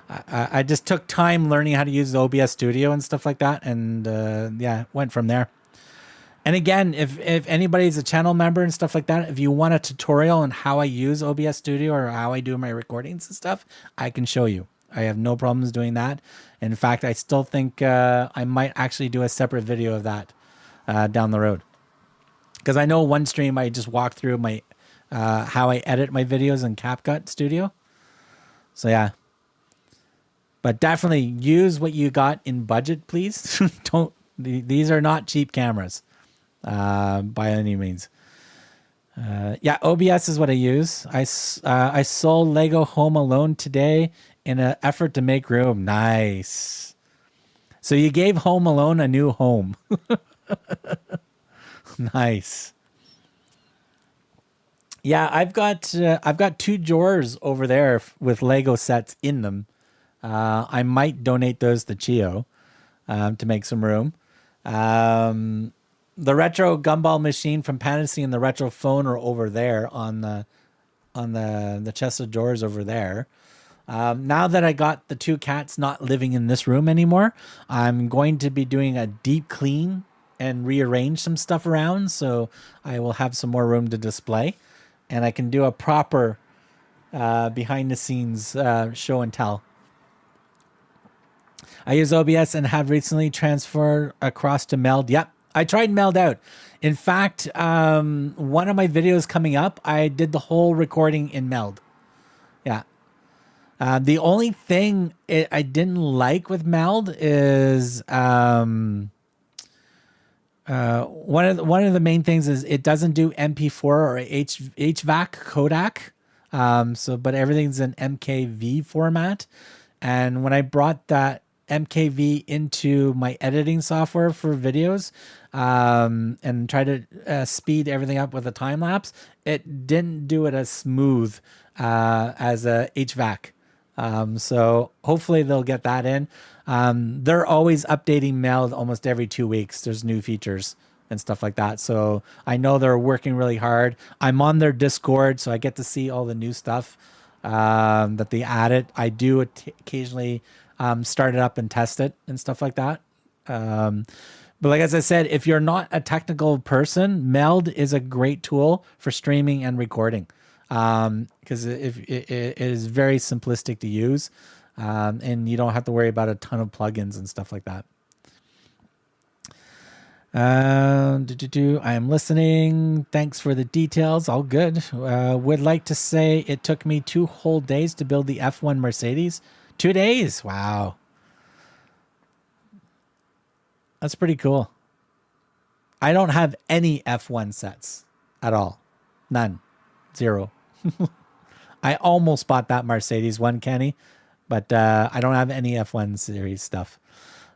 I just took time learning how to use the OBS Studio and stuff like that, and yeah, went from there. And again, if anybody's a channel member and stuff like that, if you want a tutorial on how I use OBS Studio or how I do my recordings and stuff, I can show you. I have no problems doing that. In fact, I still think I might actually do a separate video of that down the road. Because I know one stream I just walked through my how I edit my videos in CapCut Studio. So yeah. But definitely use what you got in budget, please. These are not cheap cameras. By any means. Yeah, OBS is what I use. I sold Lego Home Alone today in an effort to make room. Nice. So you gave Home Alone a new home. Nice. Yeah, I've got 2 drawers over there with Lego sets in them. I might donate those to Chio to make some room. The retro gumball machine from Panasonic and the retro phone are over there on the chest of drawers over there. Now that I got the 2 cats not living in this room anymore, I'm going to be doing a deep clean and rearrange some stuff around, so I will have some more room to display, and I can do a proper behind the scenes show and tell. I use OBS and have recently transferred across to Meld. Yep. I tried Meld out. In fact, one of my videos coming up, I did the whole recording in Meld. Yeah. The only thing I didn't like with Meld is one of the main things is it doesn't do MP4 or HVAC codec. But everything's in MKV format. And when I brought that MKV into my editing software for videos and try to speed everything up with a time lapse, it didn't do it as smooth as a HVAC. So hopefully they'll get that in. They're always updating Meld almost every 2 weeks. There's new features and stuff like that. So I know they're working really hard. I'm on their Discord, so I get to see all the new stuff that they added. I do occasionally start it up and test it and stuff like that. But like as I said, if you're not a technical person, Meld is a great tool for streaming and recording because it is very simplistic to use, and you don't have to worry about a ton of plugins and stuff like that. I am listening. Thanks for the details. All good. Would like to say it took me 2 whole days to build the F1 Mercedes. 2 days. Wow. That's pretty cool. I don't have any F1 sets at all. None. 0. I almost bought that Mercedes one, Kenny, but I don't have any F1 series stuff.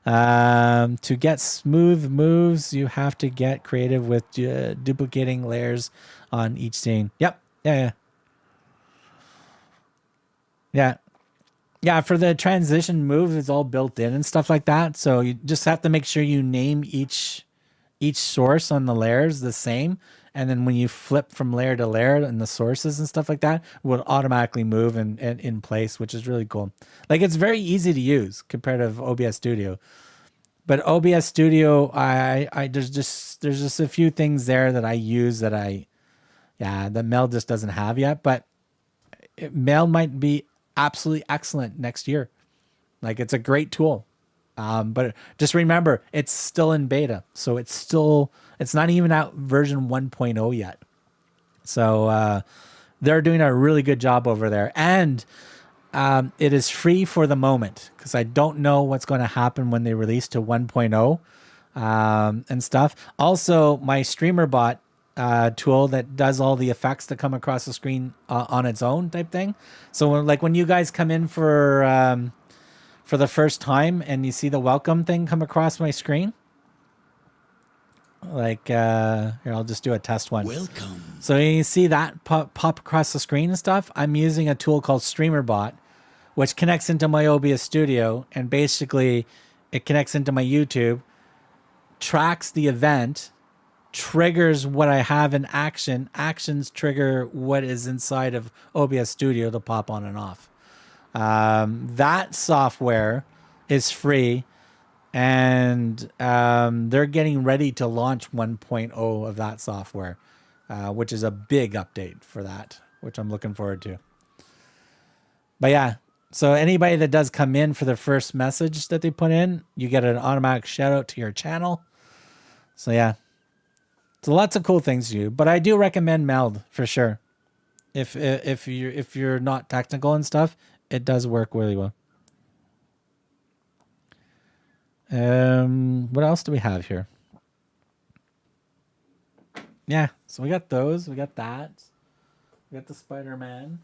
To get smooth moves, you have to get creative with duplicating layers on each scene. Yep. Yeah. Yeah, for the transition move, it's all built in and stuff like that. So you just have to make sure you name each source on the layers the same, and then when you flip from layer to layer and the sources and stuff like that will automatically move and in place, which is really cool. Like it's very easy to use compared to OBS Studio. But OBS Studio, I there's just a few things there that I use that Mel just doesn't have yet. But Mel might be absolutely excellent next year. Like it's a great tool. But just remember, it's still in beta, so it's not even out version 1.0 yet. So they're doing a really good job over there, and it is free for the moment because I don't know what's going to happen when they release to 1.0 and stuff. Also, my streamer bot tool that does all the effects that come across the screen on its own type thing. So when you guys come in for the first time and you see the welcome thing come across my screen, like here, I'll just do a test one. Welcome. So you see that pop across the screen and stuff. I'm using a tool called StreamerBot, which connects into my OBS Studio, and basically it connects into my YouTube, tracks the event, triggers what I have in action. Actions trigger what is inside of OBS Studio to pop on and off. That software is free, and they're getting ready to launch 1.0 of that software, which is a big update for that, which I'm looking forward to. But yeah, so anybody that does come in for the first message that they put in, you get an automatic shout out to your channel. So yeah, so lots of cool things to do, but I do recommend Meld for sure. If you're not technical and stuff, it does work really well. What else do we have here? Yeah, so we got those. We got that. We got the Spider-Man.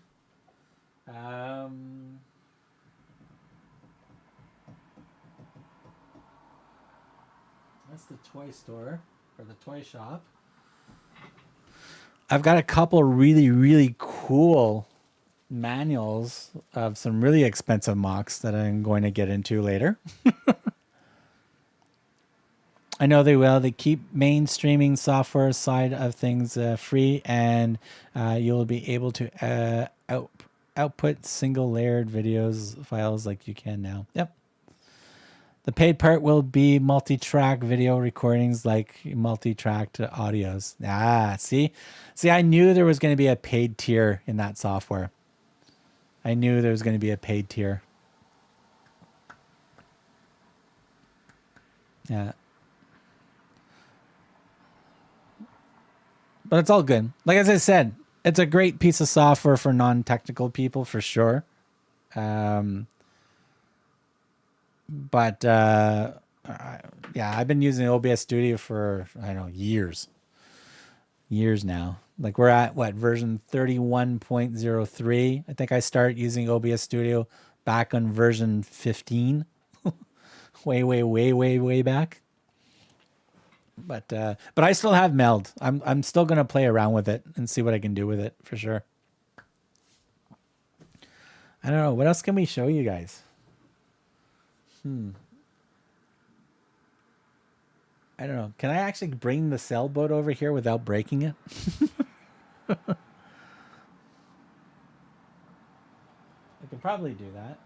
That's the toy store or the toy shop. I've got a couple really, really cool manuals of some really expensive mocks that I'm going to get into later. I know they will. They keep mainstreaming software side of things free, and you'll be able to output single layered videos files like you can now. Yep. The paid part will be multi-track video recordings like multi-tracked audios. See, I knew there was going to be a paid tier in that software. I knew there was going to be a paid tier. Yeah. But it's all good. Like as I said, it's a great piece of software for non-technical people for sure. But yeah, I've been using OBS Studio for, I don't know, years now. Like we're at what, version 31.03. I think I started using OBS Studio back on version 15. way back. But I still have Meld. I'm still gonna play around with it and see what I can do with it for sure. I don't know, what else can we show you guys? I don't know. Can I actually bring the sailboat over here without breaking it? I could probably do that.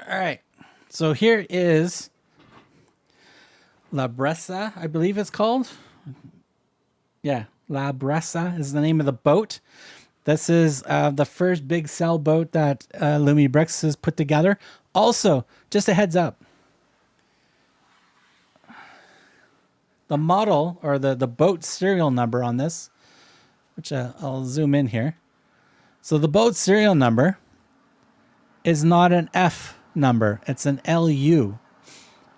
All right. So here is La Bressa, I believe it's called. Yeah, La Bressa is the name of the boat. This is the first big sailboat that BRIX has put together. Also, just a heads up, the model or the boat serial number on this, which I'll zoom in here. So the boat serial number is not an F number. It's an LU.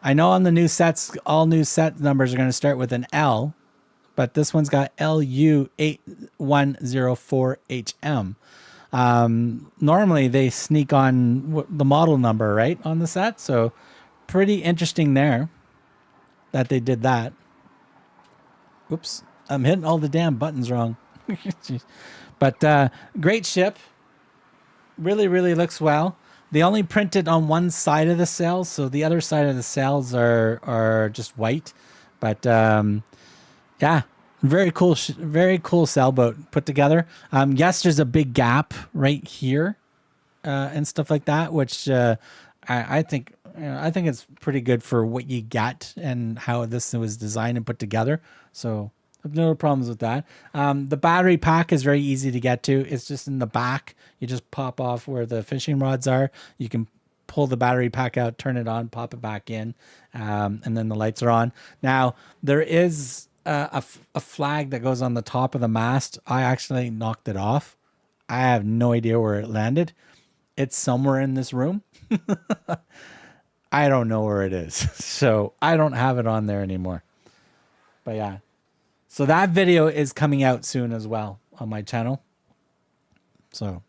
I know on the new sets, all new set numbers are going to start with an L, but this one's got LU8104HM. Normally they sneak on the model number, right, on the set. So pretty interesting there that they did that. Oops, I'm hitting all the damn buttons wrong. But great ship. Really, really looks well. They only printed on one side of the sails, so the other side of the sails are just white. But yeah, very cool sailboat put together. Yes, there's a big gap right here and stuff like that, which I think I think it's pretty good for what you get and how this was designed and put together. So no problems with that. The battery pack is very easy to get to. It's just in the back. You just pop off where the fishing rods are. You can pull the battery pack out, turn it on, pop it back in, and then the lights are on. Now, there is a flag that goes on the top of the mast. I actually knocked it off. I have no idea where it landed. It's somewhere in this room. I don't know where it is. So I don't have it on there anymore. But yeah. So that video is coming out soon as well on my channel. So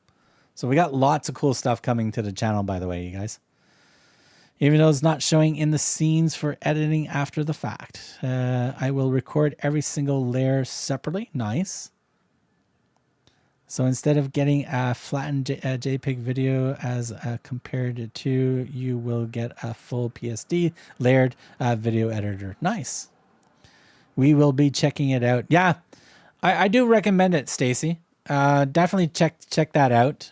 we got lots of cool stuff coming to the channel, by the way, you guys. Even though it's not showing in the scenes for editing after the fact. I will record every single layer separately. Nice. So instead of getting a flattened JPEG video as compared to, you will get a full PSD layered video editor. Nice. We will be checking it out. Yeah, I do recommend it, Stacy. Definitely check that out.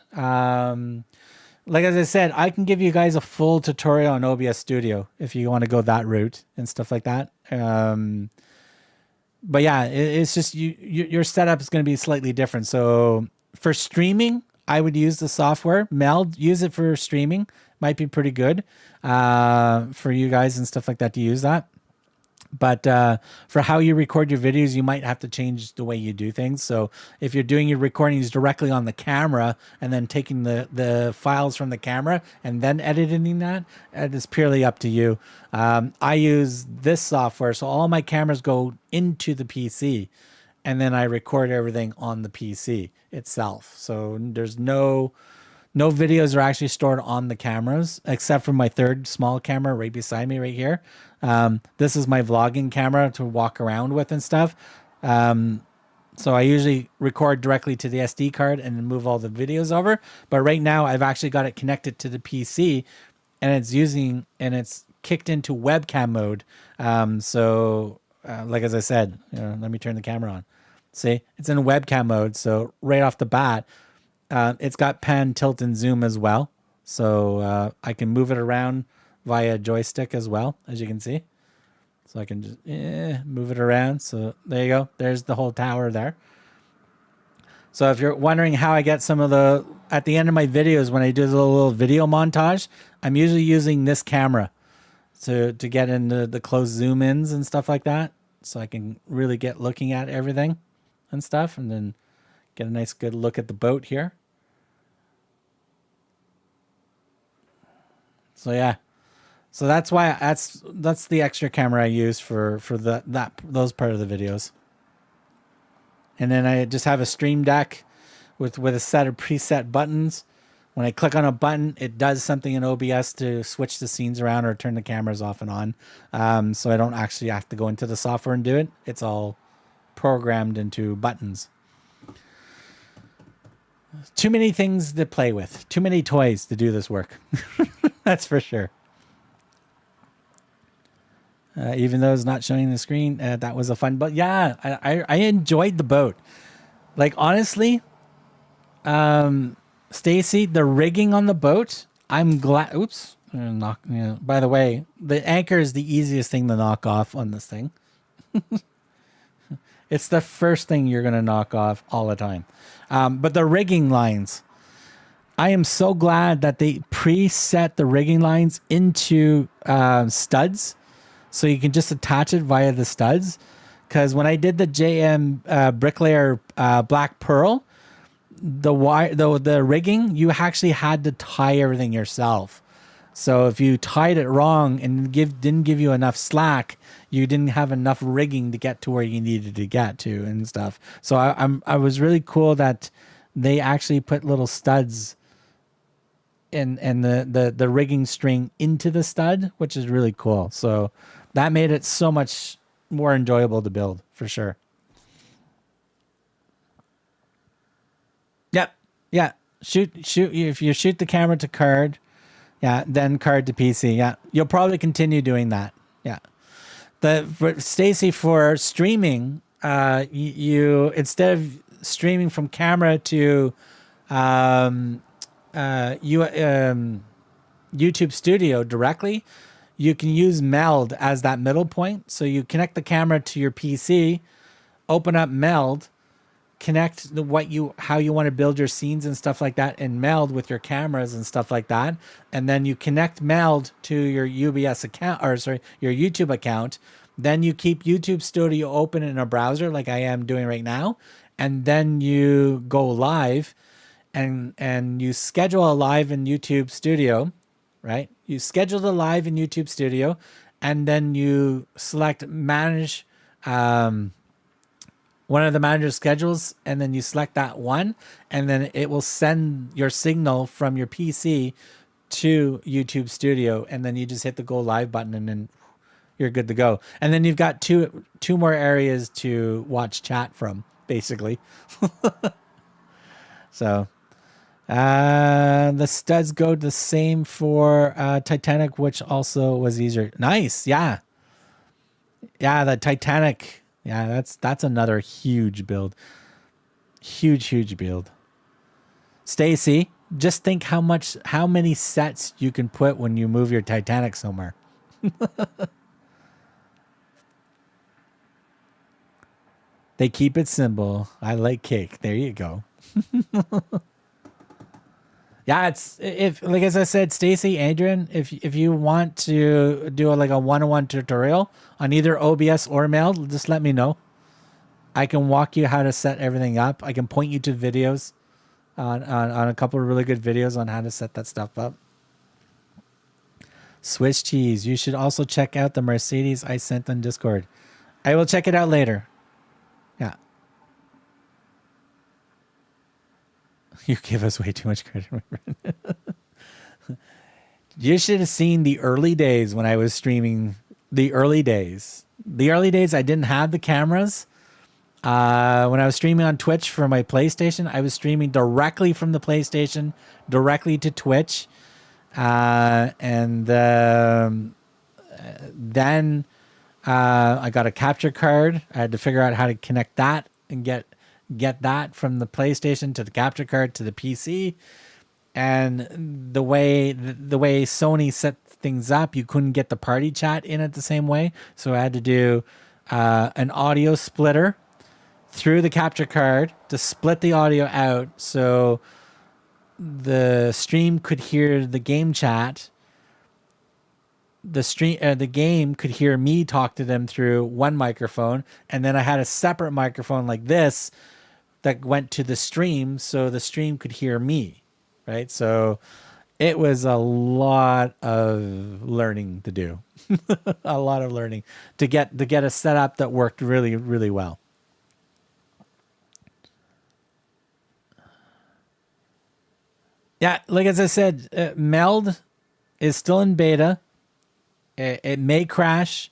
Like as I said, I can give you guys a full tutorial on OBS Studio if you want to go that route and stuff like that. But yeah, it's just your setup is going to be slightly different. So for streaming, I would use the software. Meld, use it for streaming. Might be pretty good for you guys and stuff like that to use that. But for how you record your videos, you might have to change the way you do things. So if you're doing your recordings directly on the camera and then taking the files from the camera and then editing that, it is purely up to you. I use this software, so all my cameras go into the PC, and then I record everything on the PC itself. So there's no videos are actually stored on the cameras, except for my third small camera right beside me right here. This is my vlogging camera to walk around with and stuff. So I usually record directly to the SD card and then move all the videos over. But right now I've actually got it connected to the PC, and it's kicked into webcam mode. Like as I said, let me turn the camera on. See, it's in webcam mode. So right off the bat, it's got pan, tilt, and zoom as well. So I can move it around via joystick as well, as you can see. So I can just move it around. So there you go. There's the whole tower there. So if you're wondering how I get some of at the end of my videos, when I do the little video montage, I'm usually using this camera to get into the close zoom ins and stuff like that. So I can really get looking at everything and stuff, and then get a nice good look at the boat here. So yeah. So that's why that's the extra camera I use for those part of the videos. And then I just have a stream deck with a set of preset buttons. When I click on a button, it does something in OBS to switch the scenes around or turn the cameras off and on. So I don't actually have to go into the software and do it. It's all programmed into buttons. Too many things to play with. Too many toys to do this work. That's for sure. Even though it's not showing the screen, that was a fun boat. Yeah, I enjoyed the boat. Like, honestly, Stacy, the rigging on the boat, I'm glad. Oops. By the way, the anchor is the easiest thing to knock off on this thing. It's the first thing you're going to knock off all the time. But the rigging lines, I am so glad that they preset the rigging lines into studs. so you can just attach it via the studs. Because when I did the JM Bricklayer Black Pearl, the wire, the rigging, you actually had to tie everything yourself. So if you tied it wrong and didn't give you enough slack, you didn't have enough rigging to get to where you needed to get to and stuff. So I was really cool that they actually put little studs and the rigging string into the stud, which is really cool. So that made it so much more enjoyable to build for sure. Yep. Yeah. Shoot. If you shoot the camera to card, yeah, then card to PC. Yeah. You'll probably continue doing that. Yeah. For Stacy, for streaming, you instead of streaming from camera to you YouTube Studio directly, you can use Meld as that middle point. So you connect the camera to your PC, open up Meld, connect how you want to build your scenes and stuff like that in Meld with your cameras and stuff like that, and then you connect Meld to your UBS account, or sorry, your YouTube account. Then you keep YouTube Studio open in a browser like I am doing right now, and then you go live, and you schedule a live in YouTube Studio, right? You schedule the live in YouTube Studio, and then you select manage one of the manager schedules, and then you select that one, and then it will send your signal from your PC to YouTube Studio, and then you just hit the go live button, and then you're good to go. And then you've got two more areas to watch chat from, basically. So the studs go the same for Titanic, which also was easier. Nice. Yeah, the Titanic. Yeah, that's another huge build. Huge build. Stacy, just think how many sets you can put when you move your Titanic somewhere. They keep it simple. I like cake. There you go. Yeah, it's if like as I said, Stacy, Adrian, if you want to do like a one-on-one tutorial on either OBS or Meld, just let me know. I can walk you how to set everything up. I can point you to videos on a couple of really good videos on how to set that stuff up. Swiss cheese. You should also check out the Mercedes I sent on Discord. I will check it out later. Yeah. You give us way too much credit, my friend. You should have seen the early days when I was streaming. The early days. I didn't have the cameras. When I was streaming on Twitch for my PlayStation, I was streaming directly from the PlayStation, directly to Twitch. And then I got a capture card. I had to figure out how to connect that and get that from the PlayStation to the capture card to the PC. And the way Sony set things up, you couldn't get the party chat in it the same way. So I had to do an audio splitter through the capture card to split the audio out so the stream could hear the game chat. The game could hear me talk to them through one microphone, and then I had a separate microphone like this that went to the stream so the stream could hear me, right? So it was a lot of learning to do. A lot of learning to get a setup that worked really, really well. Yeah, like as I said, Meld is still in beta. It may crash,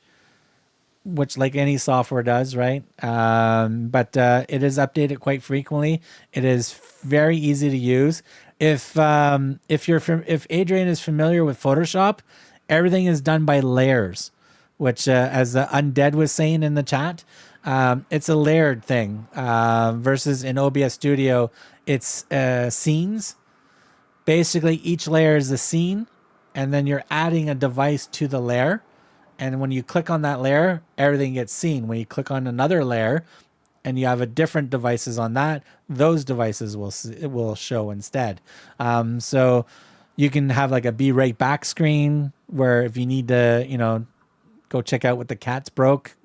which like any software does, right? But it is updated quite frequently. It is very easy to use. If Adrian is familiar with Photoshop, everything is done by layers, which as Undead was saying in the chat, it's a layered thing versus in OBS Studio, it's scenes. Basically, each layer is a scene, and then you're adding a device to the layer. And when you click on that layer, everything gets seen. When you click on another layer and you have a different devices on that, those devices will show instead. So you can have like a B-rate back screen where if you need to, go check out what the cat's broke.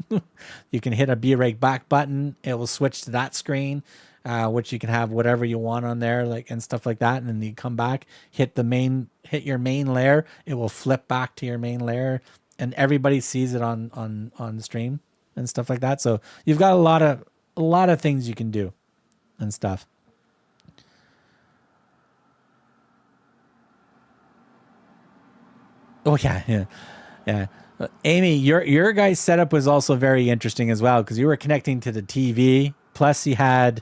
You can hit a be right back button. It will switch to that screen, which you can have whatever you want on there, like and stuff like that. And then you come back, hit your main layer. It will flip back to your main layer, and everybody sees it on stream and stuff like that. So you've got a lot of things you can do and stuff. Oh yeah. Amy, your guys' setup was also very interesting as well, because you were connecting to the TV. Plus, you had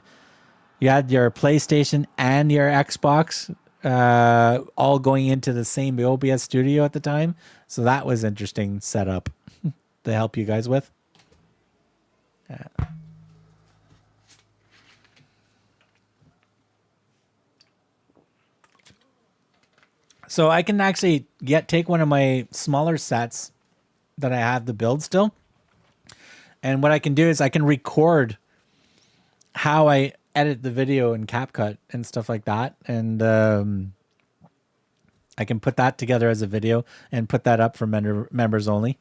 your PlayStation and your Xbox all going into the same OBS studio at the time. So that was interesting setup to help you guys with. So I can actually take one of my smaller sets that I have to build still. And what I can do is I can record how I edit the video in CapCut and stuff like that. And I can put that together as a video and put that up for members only,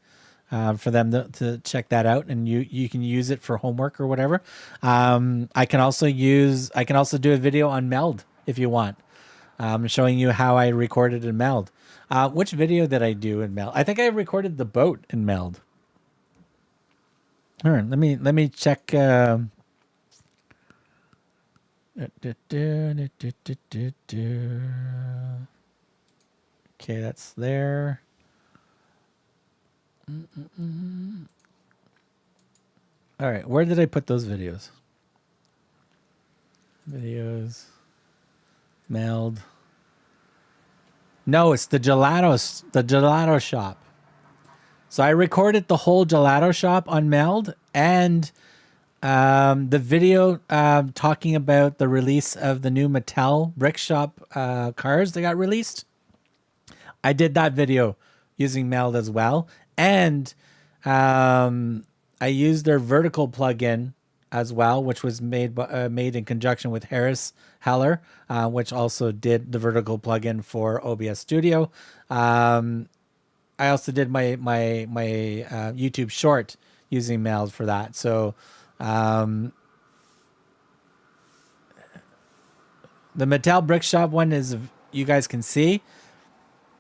for them to check that out. And you can use it for homework or whatever. I can also do a video on Meld if you want. Showing you how I recorded in Meld. Which video did I do in Meld? I think I recorded the boat in Meld. All right, let me check. Okay, that's there. All right, where did I put those videos? Meld. No, it's the gelato shop. So I recorded the whole gelato shop on Meld, and the video talking about the release of the new Mattel BRIX shop cars that got released. I did that video using Meld as well, and I used their vertical plugin as well, which was made in conjunction with Harris Heller, which also did the vertical plugin for OBS Studio. I also did my YouTube short using Meld for that. So the Mattel Brick Shop one is, you guys can see.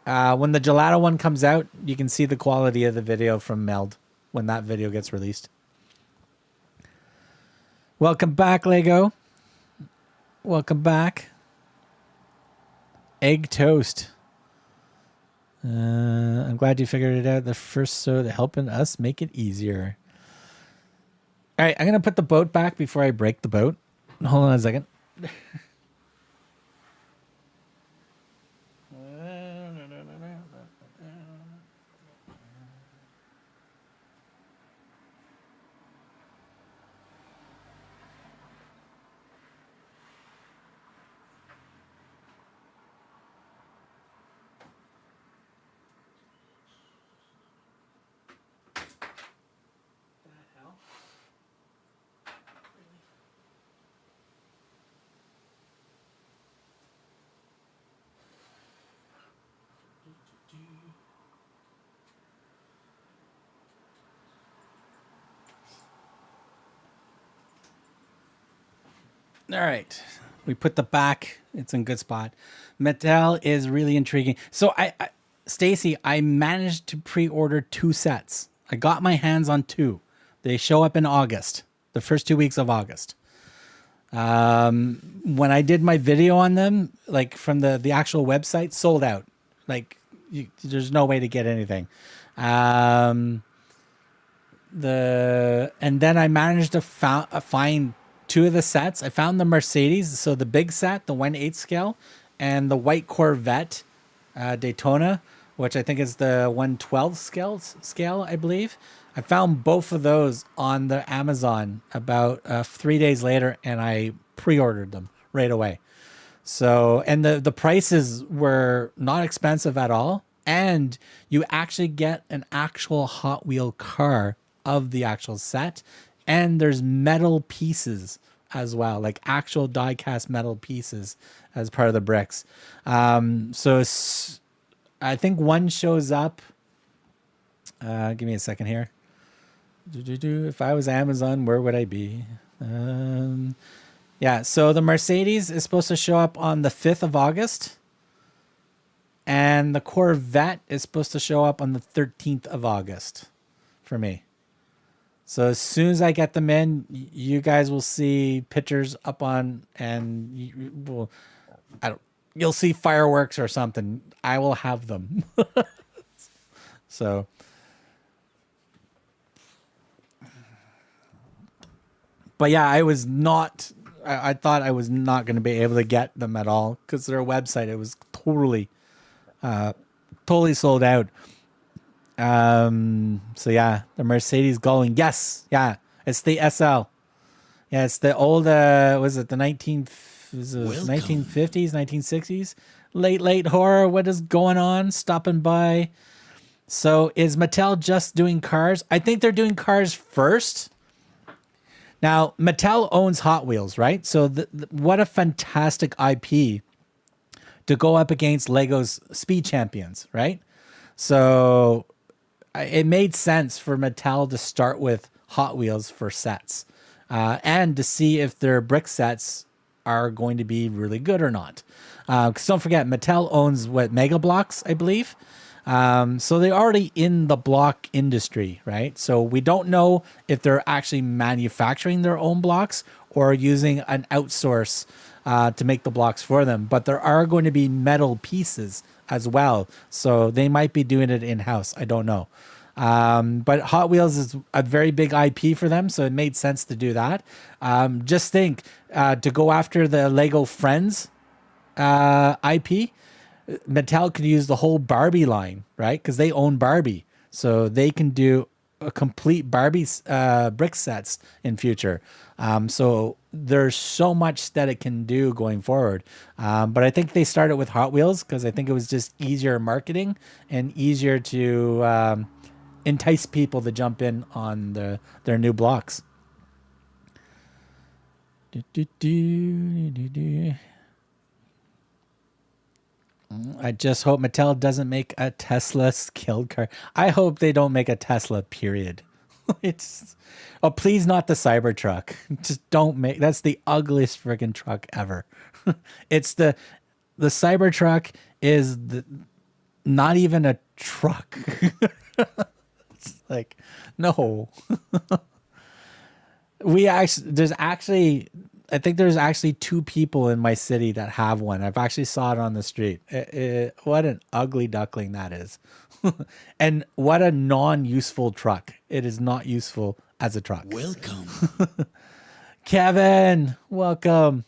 When the gelato one comes out, you can see the quality of the video from Meld when that video gets released. Welcome back, Lego. Welcome back. Egg toast. I'm glad you figured it out the first, so helping us make it easier. All right, I'm going to put the boat back before I break the boat. Hold on a second. All right, we put the back. It's in good spot. Mattel is really intriguing. So Stacy, I managed to pre-order 2 sets. I got my hands on 2. They show up in August, the first 2 weeks of August. When I did my video on them, like from the actual website, sold out. Like there's no way to get anything. And then I managed to find 2 of the sets. I found the Mercedes, so the big set, the 1/8 scale, and the white Corvette Daytona, which I think is the 1/12 scale, I believe. I found both of those on the Amazon about 3 days later, and I pre-ordered them right away. So, and the prices were not expensive at all, and you actually get an actual Hot Wheel car of the actual set, and there's metal pieces as well, like actual die-cast metal pieces as part of the bricks. So I think one shows up Give me a second here. If I was Amazon, where would I be? Yeah, so the Mercedes is supposed to show up on the 5th of August. And the Corvette is supposed to show up on the 13th of August for me. So as soon as I get them in, you guys will see pictures up on, and you'll see fireworks or something. I will have them. So, but yeah, I thought I was not going to be able to get them at all because their website, it was totally sold out. So yeah, the Mercedes going. Yes. Yeah. It's the SL. Yeah. It's the old, was it the 1950s, 1960s? Late horror. What is going on? Stopping by. So is Mattel just doing cars? I think they're doing cars first. Now, Mattel owns Hot Wheels, right? So what a fantastic IP to go up against Lego's Speed Champions, right? So it made sense for Mattel to start with Hot Wheels for sets and to see if their brick sets are going to be really good or not. Because don't forget, Mattel owns Mega Bloks, I believe. So they're already in the block industry, right? So we don't know if they're actually manufacturing their own blocks or using an outsource to make the blocks for them. But there are going to be metal pieces as well. So they might be doing it in-house. I don't know. But Hot Wheels is a very big IP for them, so it made sense to do that. Just think, to go after the Lego Friends IP, Mattel could use the whole Barbie line, right? Because they own Barbie. So they can do a complete Barbie brick sets in future. So there's so much that it can do going forward. But I think they started with Hot Wheels because I think it was just easier marketing and easier to entice people to jump in on their new blocks. I just hope Mattel doesn't make a Tesla skilled car. I hope they don't make a Tesla, period. Please not the Cybertruck. Just don't make, that's the ugliest freaking truck ever. It's the Cybertruck is not even a truck. It's like, no. I think there's actually 2 people in my city that have one. I've actually saw it on the street. What an ugly duckling that is. And what a non-useful truck. It is not useful as a truck. Welcome. Kevin, welcome.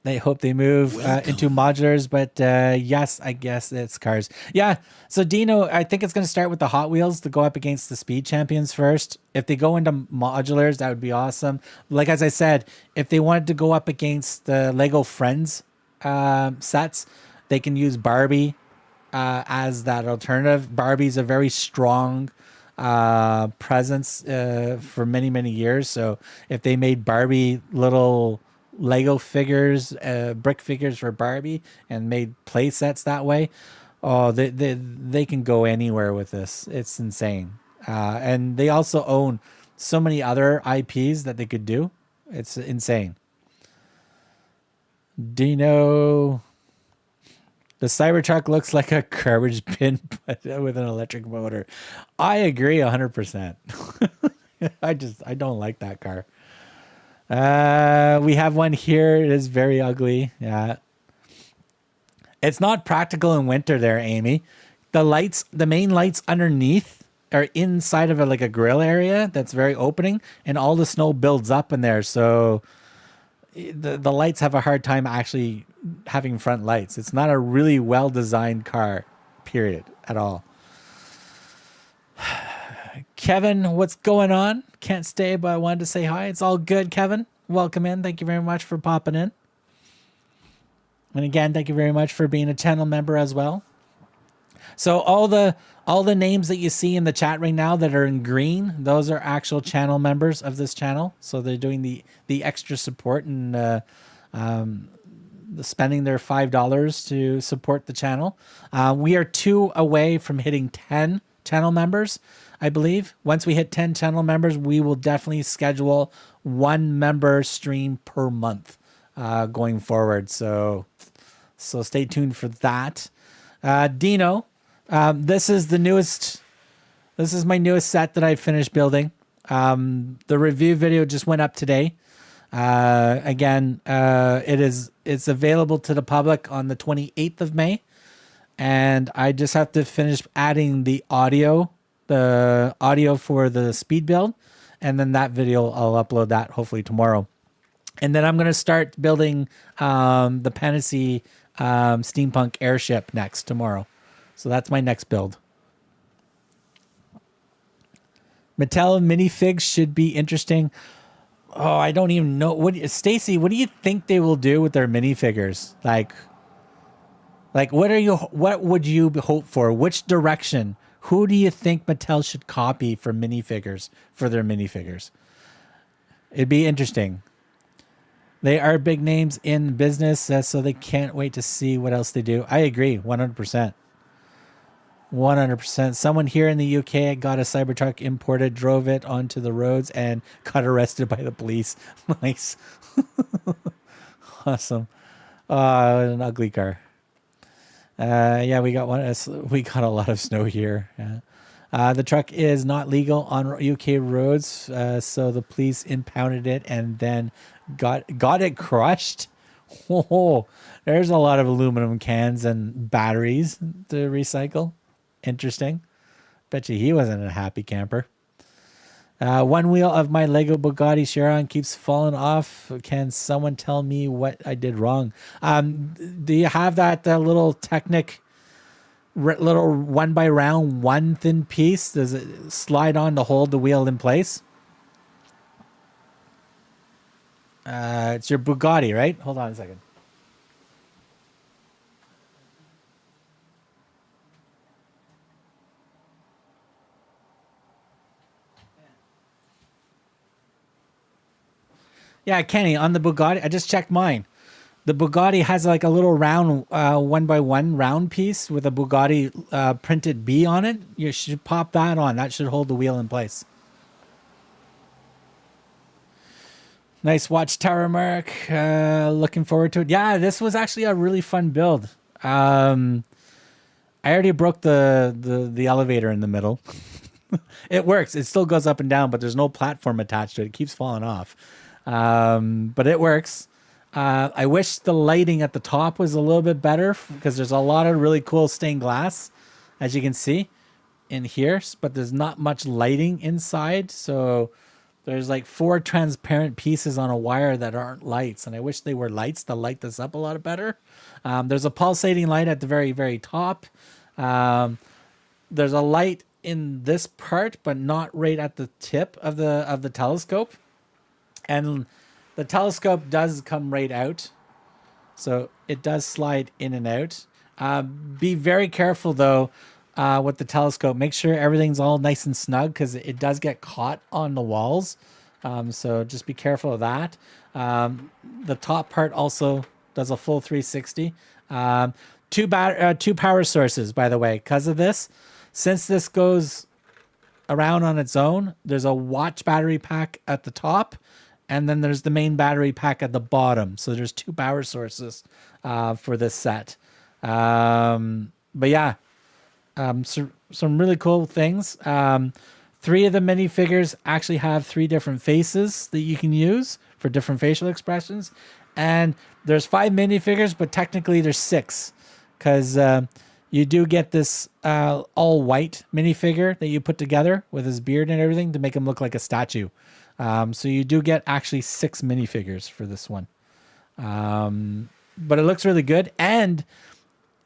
They hope they move into modulars, but yes, I guess it's cars. Yeah, so Dino, I think it's going to start with the Hot Wheels to go up against the Speed Champions first. If they go into modulars, that would be awesome. Like, as I said, if they wanted to go up against the Lego Friends sets, they can use Barbie as that alternative. Barbie's a very strong presence for many, many years. So if they made Barbie little Lego figures, brick figures for Barbie, and made play sets that way, they can go anywhere with this. It's insane. And they also own so many other IPs that they could do. It's insane. Dino, the Cybertruck looks like a garbage bin, but with an electric motor. I agree 100%. I don't like that car. We have one here. It is very ugly. Yeah. It's not practical in winter there, Amy. The main lights underneath are inside of like a grill area that's very opening, and all the snow builds up in there. So the lights have a hard time actually having front lights. It's not a really well-designed car, period, at all. Kevin, what's going on? Can't stay, but I wanted to say hi. It's all good, Kevin. Welcome in. Thank you very much for popping in. And again, thank you very much for being a channel member as well. So all the names that you see in the chat right now that are in green, those are actual channel members of this channel. So they're doing the extra support and spending their $5 to support the channel. We are 2 away from hitting 10 channel members, I believe. Once we hit 10 channel members, we will definitely schedule 1 member stream per month going forward. So stay tuned for that. Dino, this is the newest. This is my newest set that I finished building. The review video just went up today. Again, it's available to the public on the 28th of May. And I just have to finish adding the audio for the speed build. And then that video, I'll upload that hopefully tomorrow. And then I'm going to start building the Panacea steampunk airship next tomorrow. So that's my next build. Mattel minifigs should be interesting. Oh, I don't even know. Stacy, what do you think they will do with their minifigures? Like what would you hope for? Which direction? Who do you think Mattel should copy for minifigures, for their minifigures? It'd be interesting. They are big names in business, so they can't wait to see what else they do. I agree, 100%. 100%. Someone here in the UK got a Cybertruck imported, drove it onto the roads, and got arrested by the police. Nice. Awesome. An ugly car. Yeah, we got one. We got a lot of snow here. Yeah. The truck is not legal on UK roads, so the police impounded it and then got it crushed. Oh, there's a lot of aluminum cans and batteries to recycle. Interesting. Bet you he wasn't a happy camper. One wheel of my Lego Bugatti Chiron keeps falling off. Can someone tell me what I did wrong? Do you have that little little 1x1 thin piece? Does it slide on to hold the wheel in place? It's your Bugatti, right? Hold on a second. Yeah, Kenny, on the Bugatti, I just checked mine. The Bugatti has like a little round 1x1 round piece with a Bugatti printed B on it. You should pop that on. That should hold the wheel in place. Nice watchtower, Mark. Looking forward to it. Yeah, this was actually a really fun build. I already broke the elevator in the middle. It works. It still goes up and down, but there's no platform attached to it. It keeps falling off. But it works. I wish the lighting at the top was a little bit better because there's a lot of really cool stained glass, as you can see in here, but there's not much lighting inside. So there's like 4 transparent pieces on a wire that aren't lights. And I wish they were lights to light this up a lot better. There's a pulsating light at the very, very top. There's a light in this part, but not right at the tip of the telescope. And the telescope does come right out. So it does slide in and out. Be very careful, though, with the telescope. Make sure everything's all nice and snug because it does get caught on the walls. So just be careful of that. The top part also does a full 360. 2 power sources, by the way, because of this. Since this goes around on its own, there's a watch battery pack at the top. And then there's the main battery pack at the bottom. So there's 2 power sources for this set. But yeah, some really cool things. 3 of the minifigures actually have 3 different faces that you can use for different facial expressions. And there's 5 minifigures, but technically there's 6. Because you do get this all white minifigure that you put together with his beard and everything to make him look like a statue. So you do get actually 6 minifigures for this one. But it looks really good. And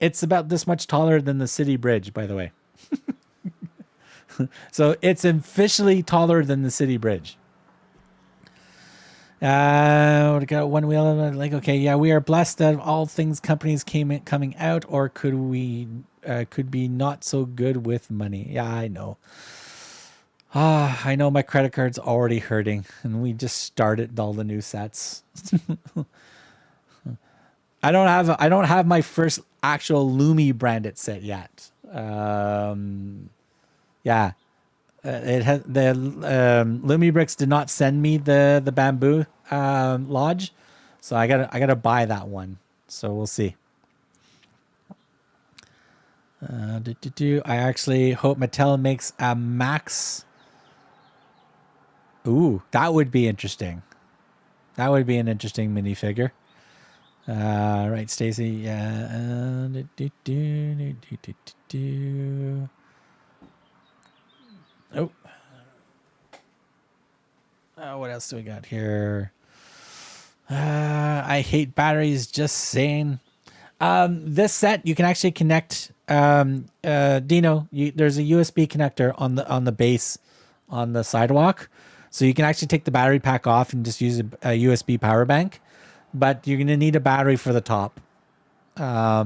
it's about this much taller than the city bridge, by the way. So it's officially taller than the city bridge. We got 1 wheel. Like, okay, yeah, we are blessed that all things companies coming out, or could be not so good with money. Yeah, I know. I know my credit card's already hurting, and we just started all the new sets. I don't have my first actual Lumi branded set yet. Yeah, it has the Lumi Bricks did not send me the bamboo lodge, so I gotta buy that one. So we'll see. I actually hope Mattel makes a Max. Ooh, that would be interesting. That would be an interesting minifigure. Right, Stacy. Yeah. Oh. What else do we got here? I hate batteries. Just saying. This set you can actually connect. Dino, there's a USB connector on the base on the sidewalk, so you can actually take the battery pack off and just use a USB power bank. But you're gonna need a battery for the top. I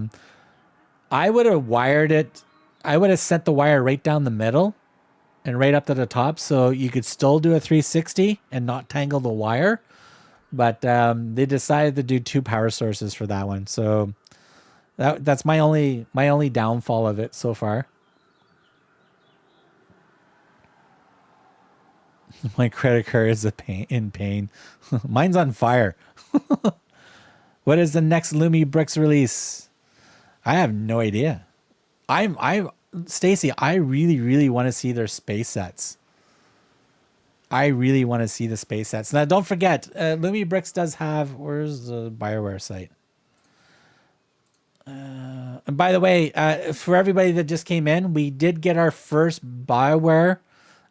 would have wired it. I would have set the wire right down the middle and right up to the top, so you could still do a 360 and not tangle the wire. But they decided to do two power sources for that one, so that's my only downfall of it so far. My credit card is in pain. Mine's on fire. What is the next Lumi Bricks release? I have no idea. Stacy, I really want to see their space sets. I really want to see the space sets. Now, don't forget, Lumi Bricks does have. Where's the BioWare site? And by the way, for everybody that just came in, we did get our first BioWare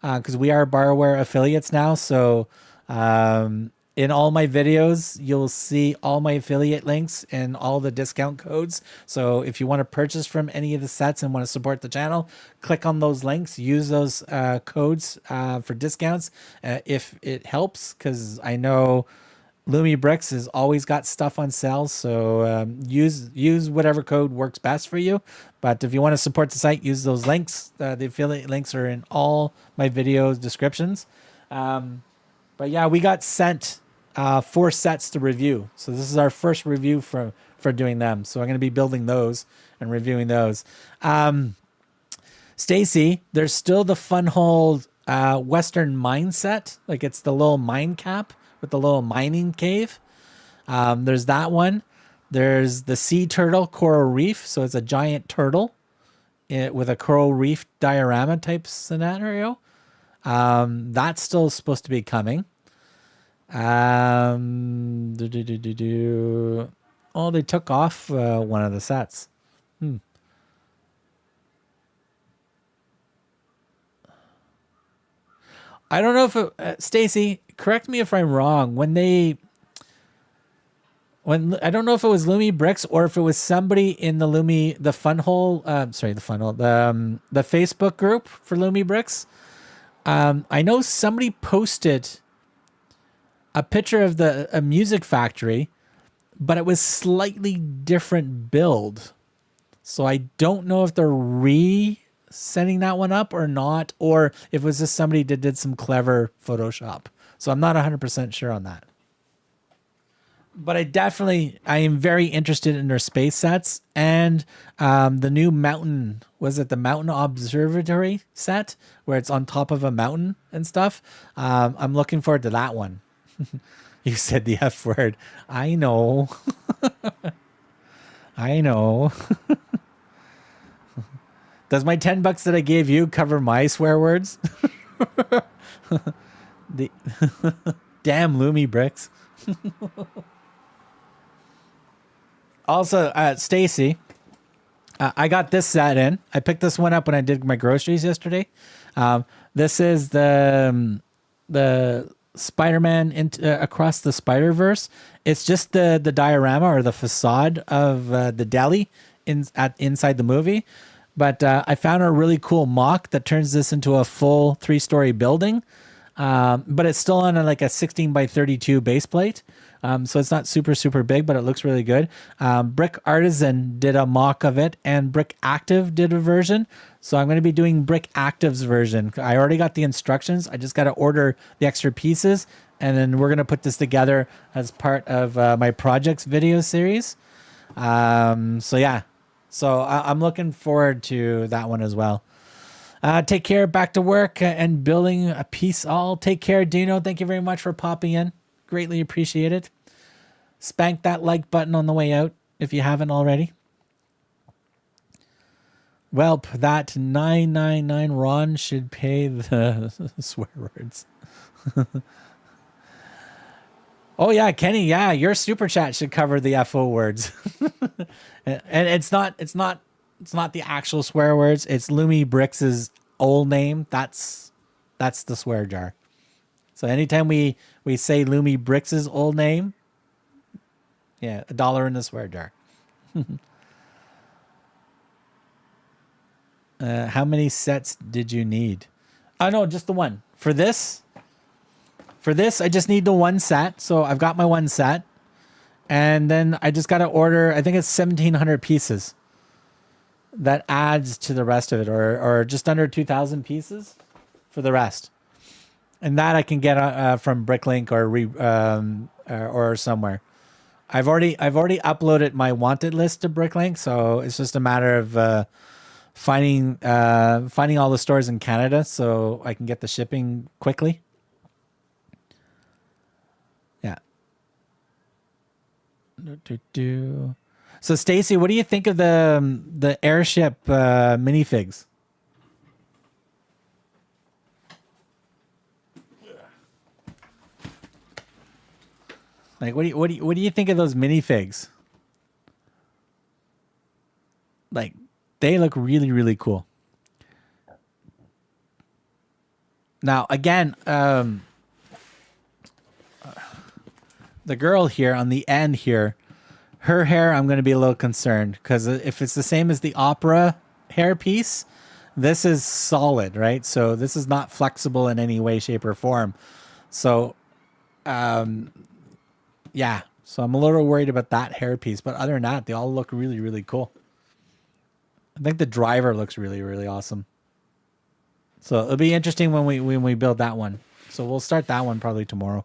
because we are BioWare affiliates now. So in all my videos, you'll see all my affiliate links and all the discount codes. So if you want to purchase from any of the sets and want to support the channel, click on those links, use those codes for discounts if it helps, because I know Lumi Bricks has always got stuff on sale. So use whatever code works best for you. But if you want to support the site, use those links. The affiliate links are in all my video descriptions. But yeah, we got sent 4 sets to review. So this is our first review for doing them. So I'm going to be building those and reviewing those. Stacy, there's still the funwhole Western mine set. Like it's the little mine cap with the little mining cave. There's that one. There's the sea turtle coral reef. So it's a giant turtle with a coral reef diorama type scenario. That's still supposed to be coming. Oh, they took off one of the sets. I don't know if Stacy, correct me if I'm wrong. When I don't know if it was Lumi Bricks or if it was somebody in the funwhole, the Facebook group for Lumi Bricks. I know somebody posted a picture of a music factory, but it was slightly different build. So I don't know if they're setting that one up or not, or if it was just somebody that did some clever Photoshop. So I'm not 100% sure on that. But I am very interested in their space sets and the new mountain. Was it the mountain observatory set where it's on top of a mountain and stuff? I'm looking forward to that one. You said the F word. I know. I know. Does my $10 that I gave you cover my swear words? The damn Lumi Bricks. Also, Stacy, I got this set in. I picked this one up when I did my groceries yesterday. This is the Spider-Man Across the Spider-Verse. It's just the diorama or the facade of the deli inside the movie. But I found a really cool mock that turns this into a full 3-story building. But it's still on like a 16 by 32 base plate. So it's not super big, but it looks really good. Brick Artisan did a mock of it, and Brick Active did a version. So I'm going to be doing Brick Active's version. I already got the instructions. I just got to order the extra pieces, and then we're going to put this together as part of my projects video series. So yeah, so I'm looking forward to that one as well. Take care. Back to work and building a piece. All take care, Dino. Thank you very much for popping in. Greatly appreciate it. Spank that like button on the way out if you haven't already. Well, that 999 Ron should pay the swear words. Oh yeah, Kenny. Yeah, your super chat should cover the FO words. And it's not the actual swear words. It's Lumi Brix's old name. That's the swear jar. So anytime we say Lumi Brix's old name, yeah, $1 in the swear jar. How many sets did you need? Oh no, just the one. For this, I just need the one set. So I've got my one set. And then I just got to order, I think it's 1,700 pieces. That adds to the rest of it, or just under 2,000 pieces for the rest. And that I can get from Bricklink or somewhere. I've already uploaded my wanted list to Bricklink, so it's just a matter of finding all the stores in Canada so I can get the shipping quickly. Yeah. So Stacy, what do you think of the airship minifigs? Like, what do you think of those minifigs? Like, they look really, really cool. Now, again, the girl here on the end here, her hair, I'm going to be a little concerned because if it's the same as the opera hair piece, this is solid, right? So this is not flexible in any way, shape, or form. So, yeah. So I'm a little worried about that hair piece, but other than that, they all look really, really cool. I think the driver looks really, really awesome. So it'll be interesting when we build that one. So we'll start that one probably tomorrow.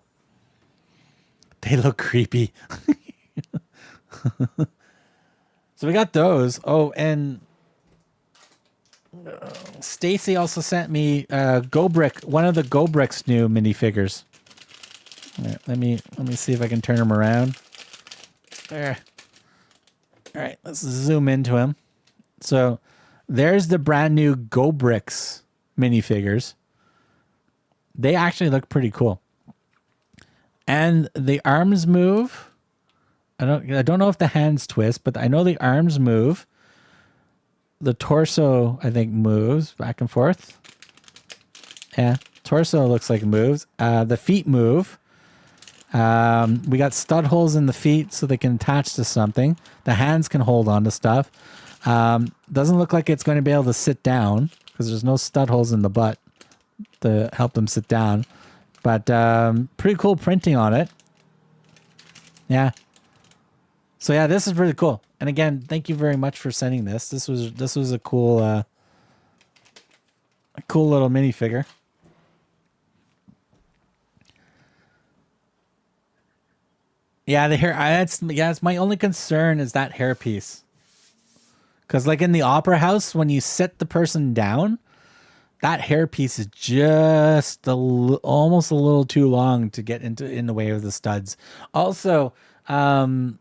They look creepy. So we got those. Oh, and Stacy also sent me GoBrick, one of the GoBrick's new minifigures. Right, let me see if I can turn him around. There. All right, let's zoom into him. So there's the brand new GoBrick's minifigures. They actually look pretty cool. And the arms move. I don't know if the hands twist, but I know the arms move. The torso, I think, moves back and forth. Yeah, torso looks like it moves. The feet move. We got stud holes in the feet so they can attach to something. The hands can hold on to stuff. Doesn't look like it's going to be able to sit down because there's no stud holes in the butt to help them sit down. But pretty cool printing on it. Yeah. So yeah, this is really cool. And again, thank you very much for sending this. This was a cool little minifigure. Yeah, the hair. It's my only concern is that hair piece. Because like in the opera house, when you sit the person down, that hair piece is just almost a little too long to get in the way of the studs. Also, put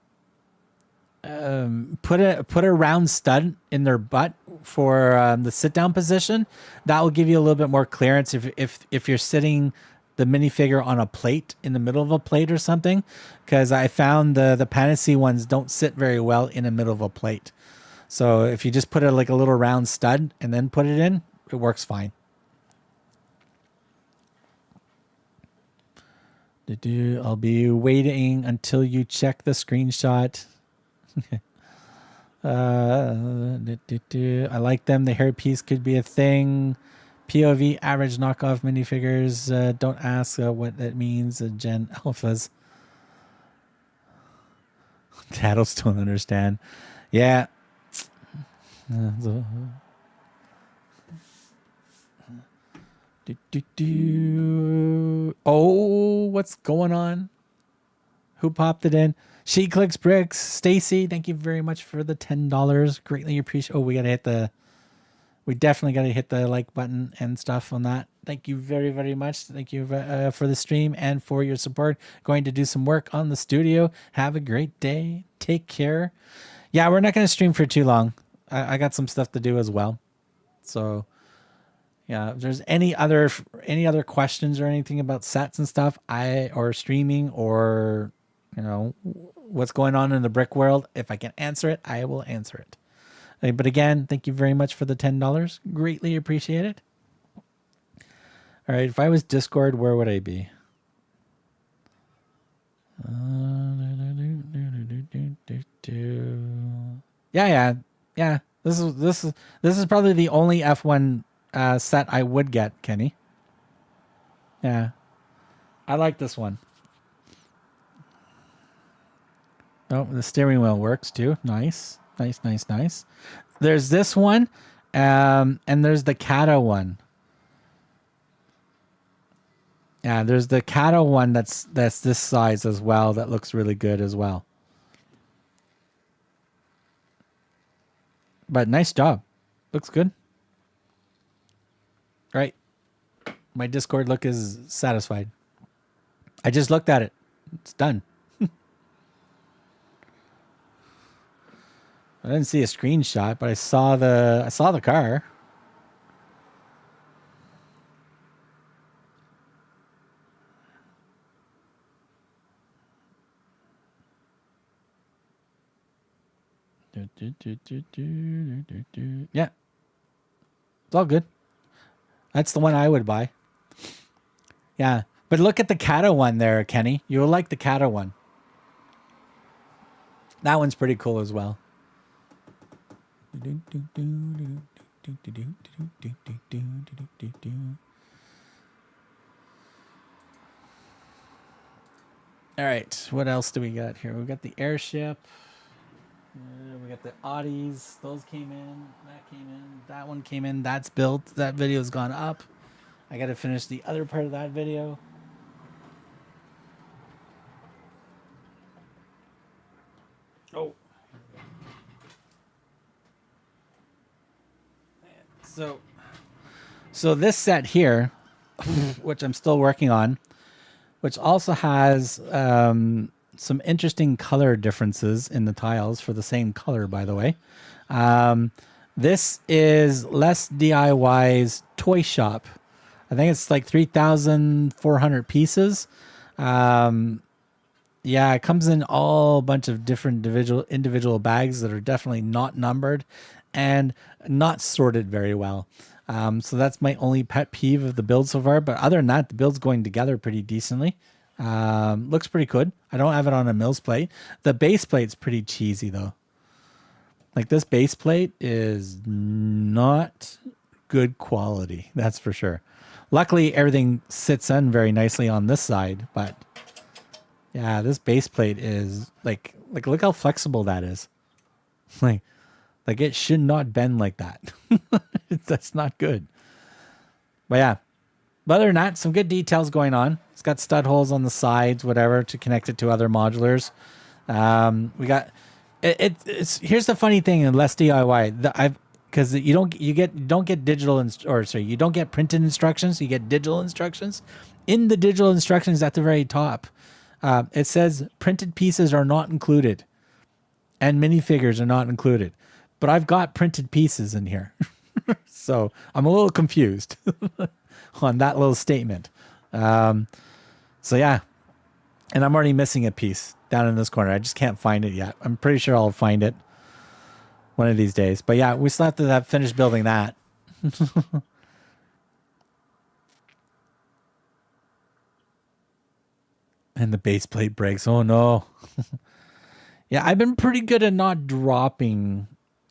a round stud in their butt for the sit down position. That will give you a little bit more clearance if you're sitting the minifigure on a plate in the middle of a plate or something. Because I found the Panacea ones don't sit very well in the middle of a plate. So if you just put like a little round stud and then put it in, it works fine. I'll be waiting until you check the screenshot. I like them. The hairpiece could be a thing. POV average knockoff minifigures. Don't ask what that means. Gen alphas. Daddles don't understand. Yeah. Oh, what's going on? who popped it in. She clicks bricks. Stacy, thank you very much for the $10. Greatly appreciate. Oh, we definitely got to hit the like button and stuff on that. Thank you very, very much. Thank you for the stream and for your support. Going to do some work on the studio. Have a great day. Take care. Yeah, we're not going to stream for too long. I got some stuff to do as well. So yeah, if there's any other questions or anything about sets and stuff, or streaming, or what's going on in the brick world, if I can answer it, I will answer it. But again, thank you very much for the $10. Greatly appreciate it. All right, if I was Discord, where would I be? Yeah. This is probably the only F1 set I would get, Kenny. Yeah, I like this one. Oh, the steering wheel works too. Nice. There's this one, and there's the Kata one. Yeah, there's the Kata one that's this size as well. That looks really good as well. But nice job. Looks good. Right. My Discord look is satisfied. I just looked at it. It's done. I didn't see a screenshot, but I saw the car. Yeah. It's all good. That's the one I would buy. Yeah. But look at the Kata one there, Kenny. You'll like the Kata one. That one's pretty cool as well. All right. What else do we got here? We got the airship. We got the Audis. Those came in. That came in. That one came in. That's built. That video's gone up. I got to finish the other part of that video. Oh. So this set here, which I'm still working on, which also has some interesting color differences in the tiles for the same color, by the way. This is Les DIY's toy shop. I think it's like 3,400 pieces. Yeah, it comes in all bunch of different individual bags that are definitely not numbered and not sorted very well. So that's my only pet peeve of the build so far. But other than that, the build's going together pretty decently. Looks pretty good. I don't have it on a mills plate. The base plate's pretty cheesy though. Like this base plate is not good quality. That's for sure. Luckily, everything sits in very nicely on this side, but yeah, this base plate is like look how flexible that is. Like it should not bend like that. That's not good. But yeah. But other than that, some good details going on. It's got stud holes on the sides, whatever, to connect it to other modulars. We got it's here's the funny thing in Less DIY. Because you don't get digital you don't get printed instructions. You get digital instructions. In the digital instructions at the very top, it says printed pieces are not included, and minifigures are not included. But I've got printed pieces in here, so I'm a little confused on that little statement. So yeah, and I'm already missing a piece down in this corner. I just can't find it yet. I'm pretty sure I'll find it one of these days. But yeah, we still have to finish building that. And the base plate breaks. Oh no. Yeah, I've been pretty good at not dropping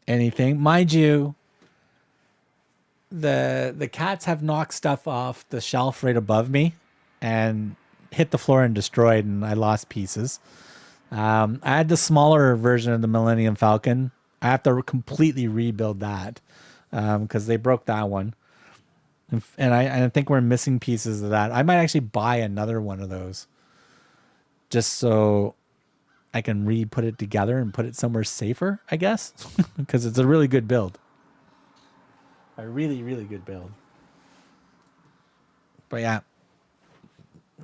anything. Mind you, the cats have knocked stuff off the shelf right above me and hit the floor and destroyed, and I lost pieces. I had the smaller version of the Millennium Falcon. I have to completely rebuild that because they broke that one. And I think we're missing pieces of that. I might actually buy another one of those just so I can re-put it together and put it somewhere safer, I guess, because it's a really good build. A really, really good build. But yeah.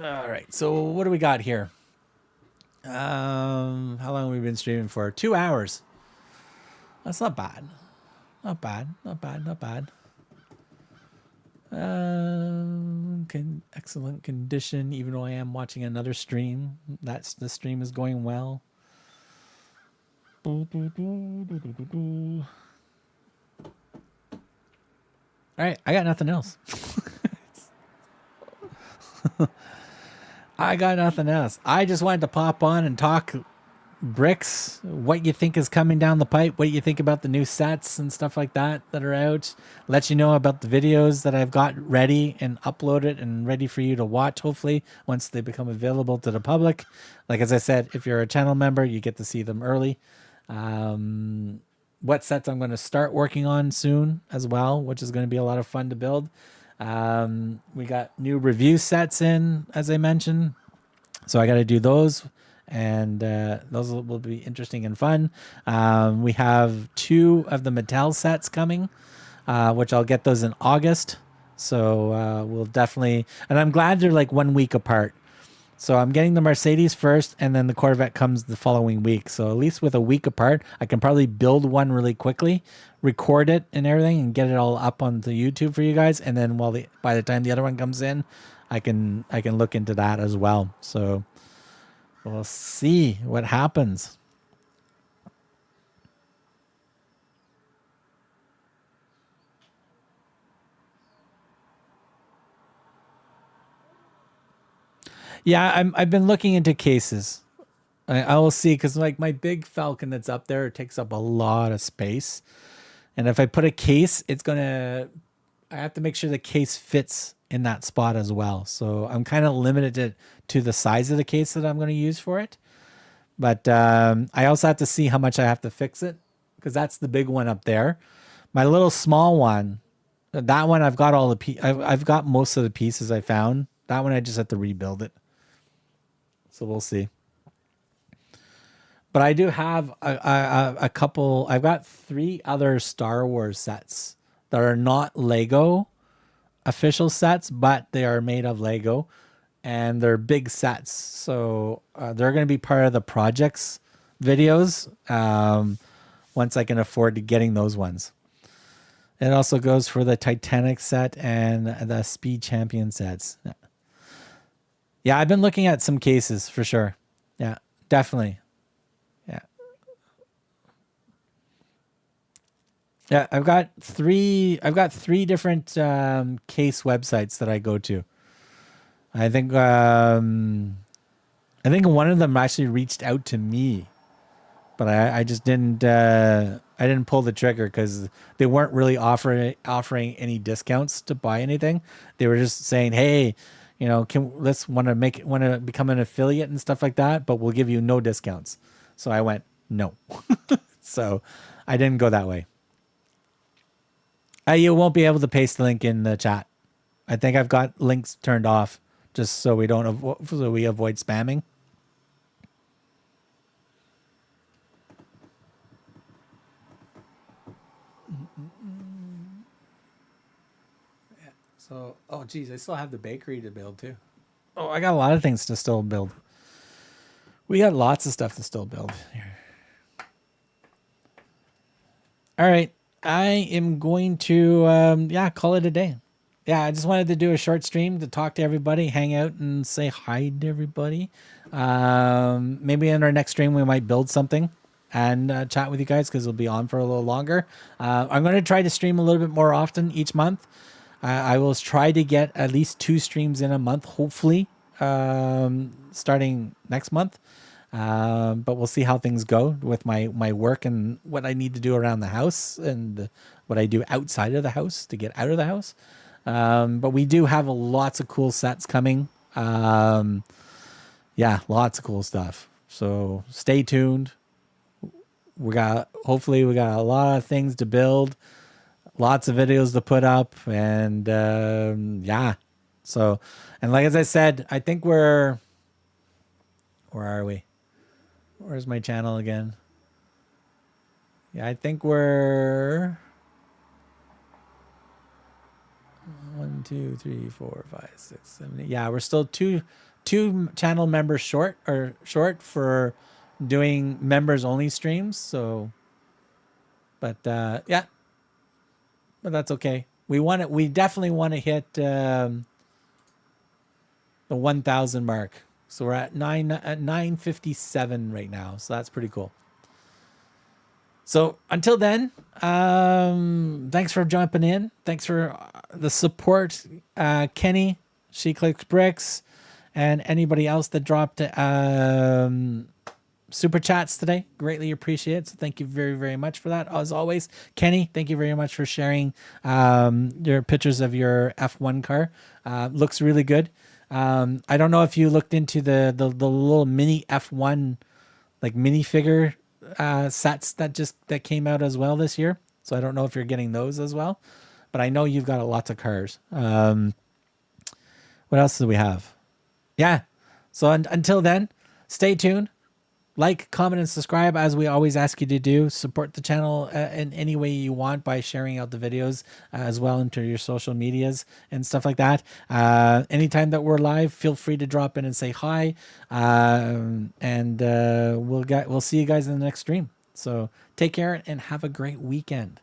All right. So what do we got here? How long have we been streaming for? 2 hours. That's not bad. Not bad. Not bad. Not bad. Excellent condition. Even though I am watching another stream, the stream is going well. All right, I got nothing else. I got nothing else. I just wanted to pop on and talk BRIX, what you think is coming down the pipe, what you think about the new sets and stuff like that are out. Let you know about the videos that I've got ready and uploaded and ready for you to watch, hopefully, once they become available to the public. Like, as I said, if you're a channel member, you get to see them early. What sets I'm going to start working on soon as well, which is going to be a lot of fun to build. We got new review sets in, as I mentioned. So I got to do those. And those will be interesting and fun. We have 2 of the Mattel sets coming, which I'll get those in August. So we'll definitely, and I'm glad they're like 1 week apart. So I'm getting the Mercedes first, and then the Corvette comes the following week. So at least with a week apart, I can probably build one really quickly, record it and everything, and get it all up on the YouTube for you guys. And then by the time the other one comes in, I can look into that as well. So we'll see what happens. Yeah, I've been looking into cases. I will see, because like my big Falcon that's up there, it takes up a lot of space. And if I put a case, I have to make sure the case fits in that spot as well. So I'm kind of limited to the size of the case that I'm going to use for it. But I also have to see how much I have to fix it, because that's the big one up there. My little small one, that one I've got I've got most of the pieces I found. That one I just have to rebuild it. So we'll see. But I do have a couple. I've got 3 other Star Wars sets that are not Lego official sets, but they are made of Lego, and they're big sets. So they're going to be part of the projects videos once I can afford to getting those ones. It also goes for the Titanic set and the Speed Champion sets. Yeah, I've been looking at some cases for sure. Yeah, definitely. Yeah. Yeah, I've got three different case websites that I go to. I think one of them actually reached out to me, but I just didn't I didn't pull the trigger because they weren't really offering any discounts to buy anything. They were just saying, "Hey, let's want to become an affiliate and stuff like that, but we'll give you no discounts." So I went, "No." So I didn't go that way. You won't be able to paste the link in the chat. I think I've got links turned off just so we avoid spamming. Yeah. So, oh geez, I still have the bakery to build too. Oh, I got a lot of things to still build. We got lots of stuff to still build here. All right. I am going to, call it a day. Yeah, I just wanted to do a short stream to talk to everybody, hang out, and say hi to everybody. Maybe in our next stream we might build something and chat with you guys, because it'll be on for a little longer. I'm going to try to stream a little bit more often each month. I will try to get at least 2 streams in a month, hopefully, starting next month. But we'll see how things go with my work and what I need to do around the house and what I do outside of the house to get out of the house. But we do have lots of cool sets coming. Lots of cool stuff. So stay tuned. Hopefully we got a lot of things to build, lots of videos to put up, and So, and like as I said, I think where are we? Where's my channel again? Yeah, I think we're 1, 2, 3, 4, 5, 6, 7, 8. Yeah, we're still two channel members short for doing members only streams. So, but yeah, but that's okay. We definitely want to hit the 1,000 mark. So we're at 957 right now. So that's pretty cool. So until then, thanks for jumping in. Thanks for the support, Kenny, She Clicks Bricks, and anybody else that dropped super chats today. Greatly appreciate it. So thank you very, very much for that. As always, Kenny, thank you very much for sharing your pictures of your F1 car. Looks really good. I don't know if you looked into the little mini F1 like minifigure sets that came out as well this year. So I don't know if you're getting those as well, but I know you've got lots of cars. What else do we have? Yeah. So until then, stay tuned. Like, comment, and subscribe, as we always ask you to do. Support the channel in any way you want by sharing out the videos as well into your social medias and stuff like that. Anytime that we're live, feel free to drop in and say hi. And we'll see you guys in the next stream. So take care and have a great weekend.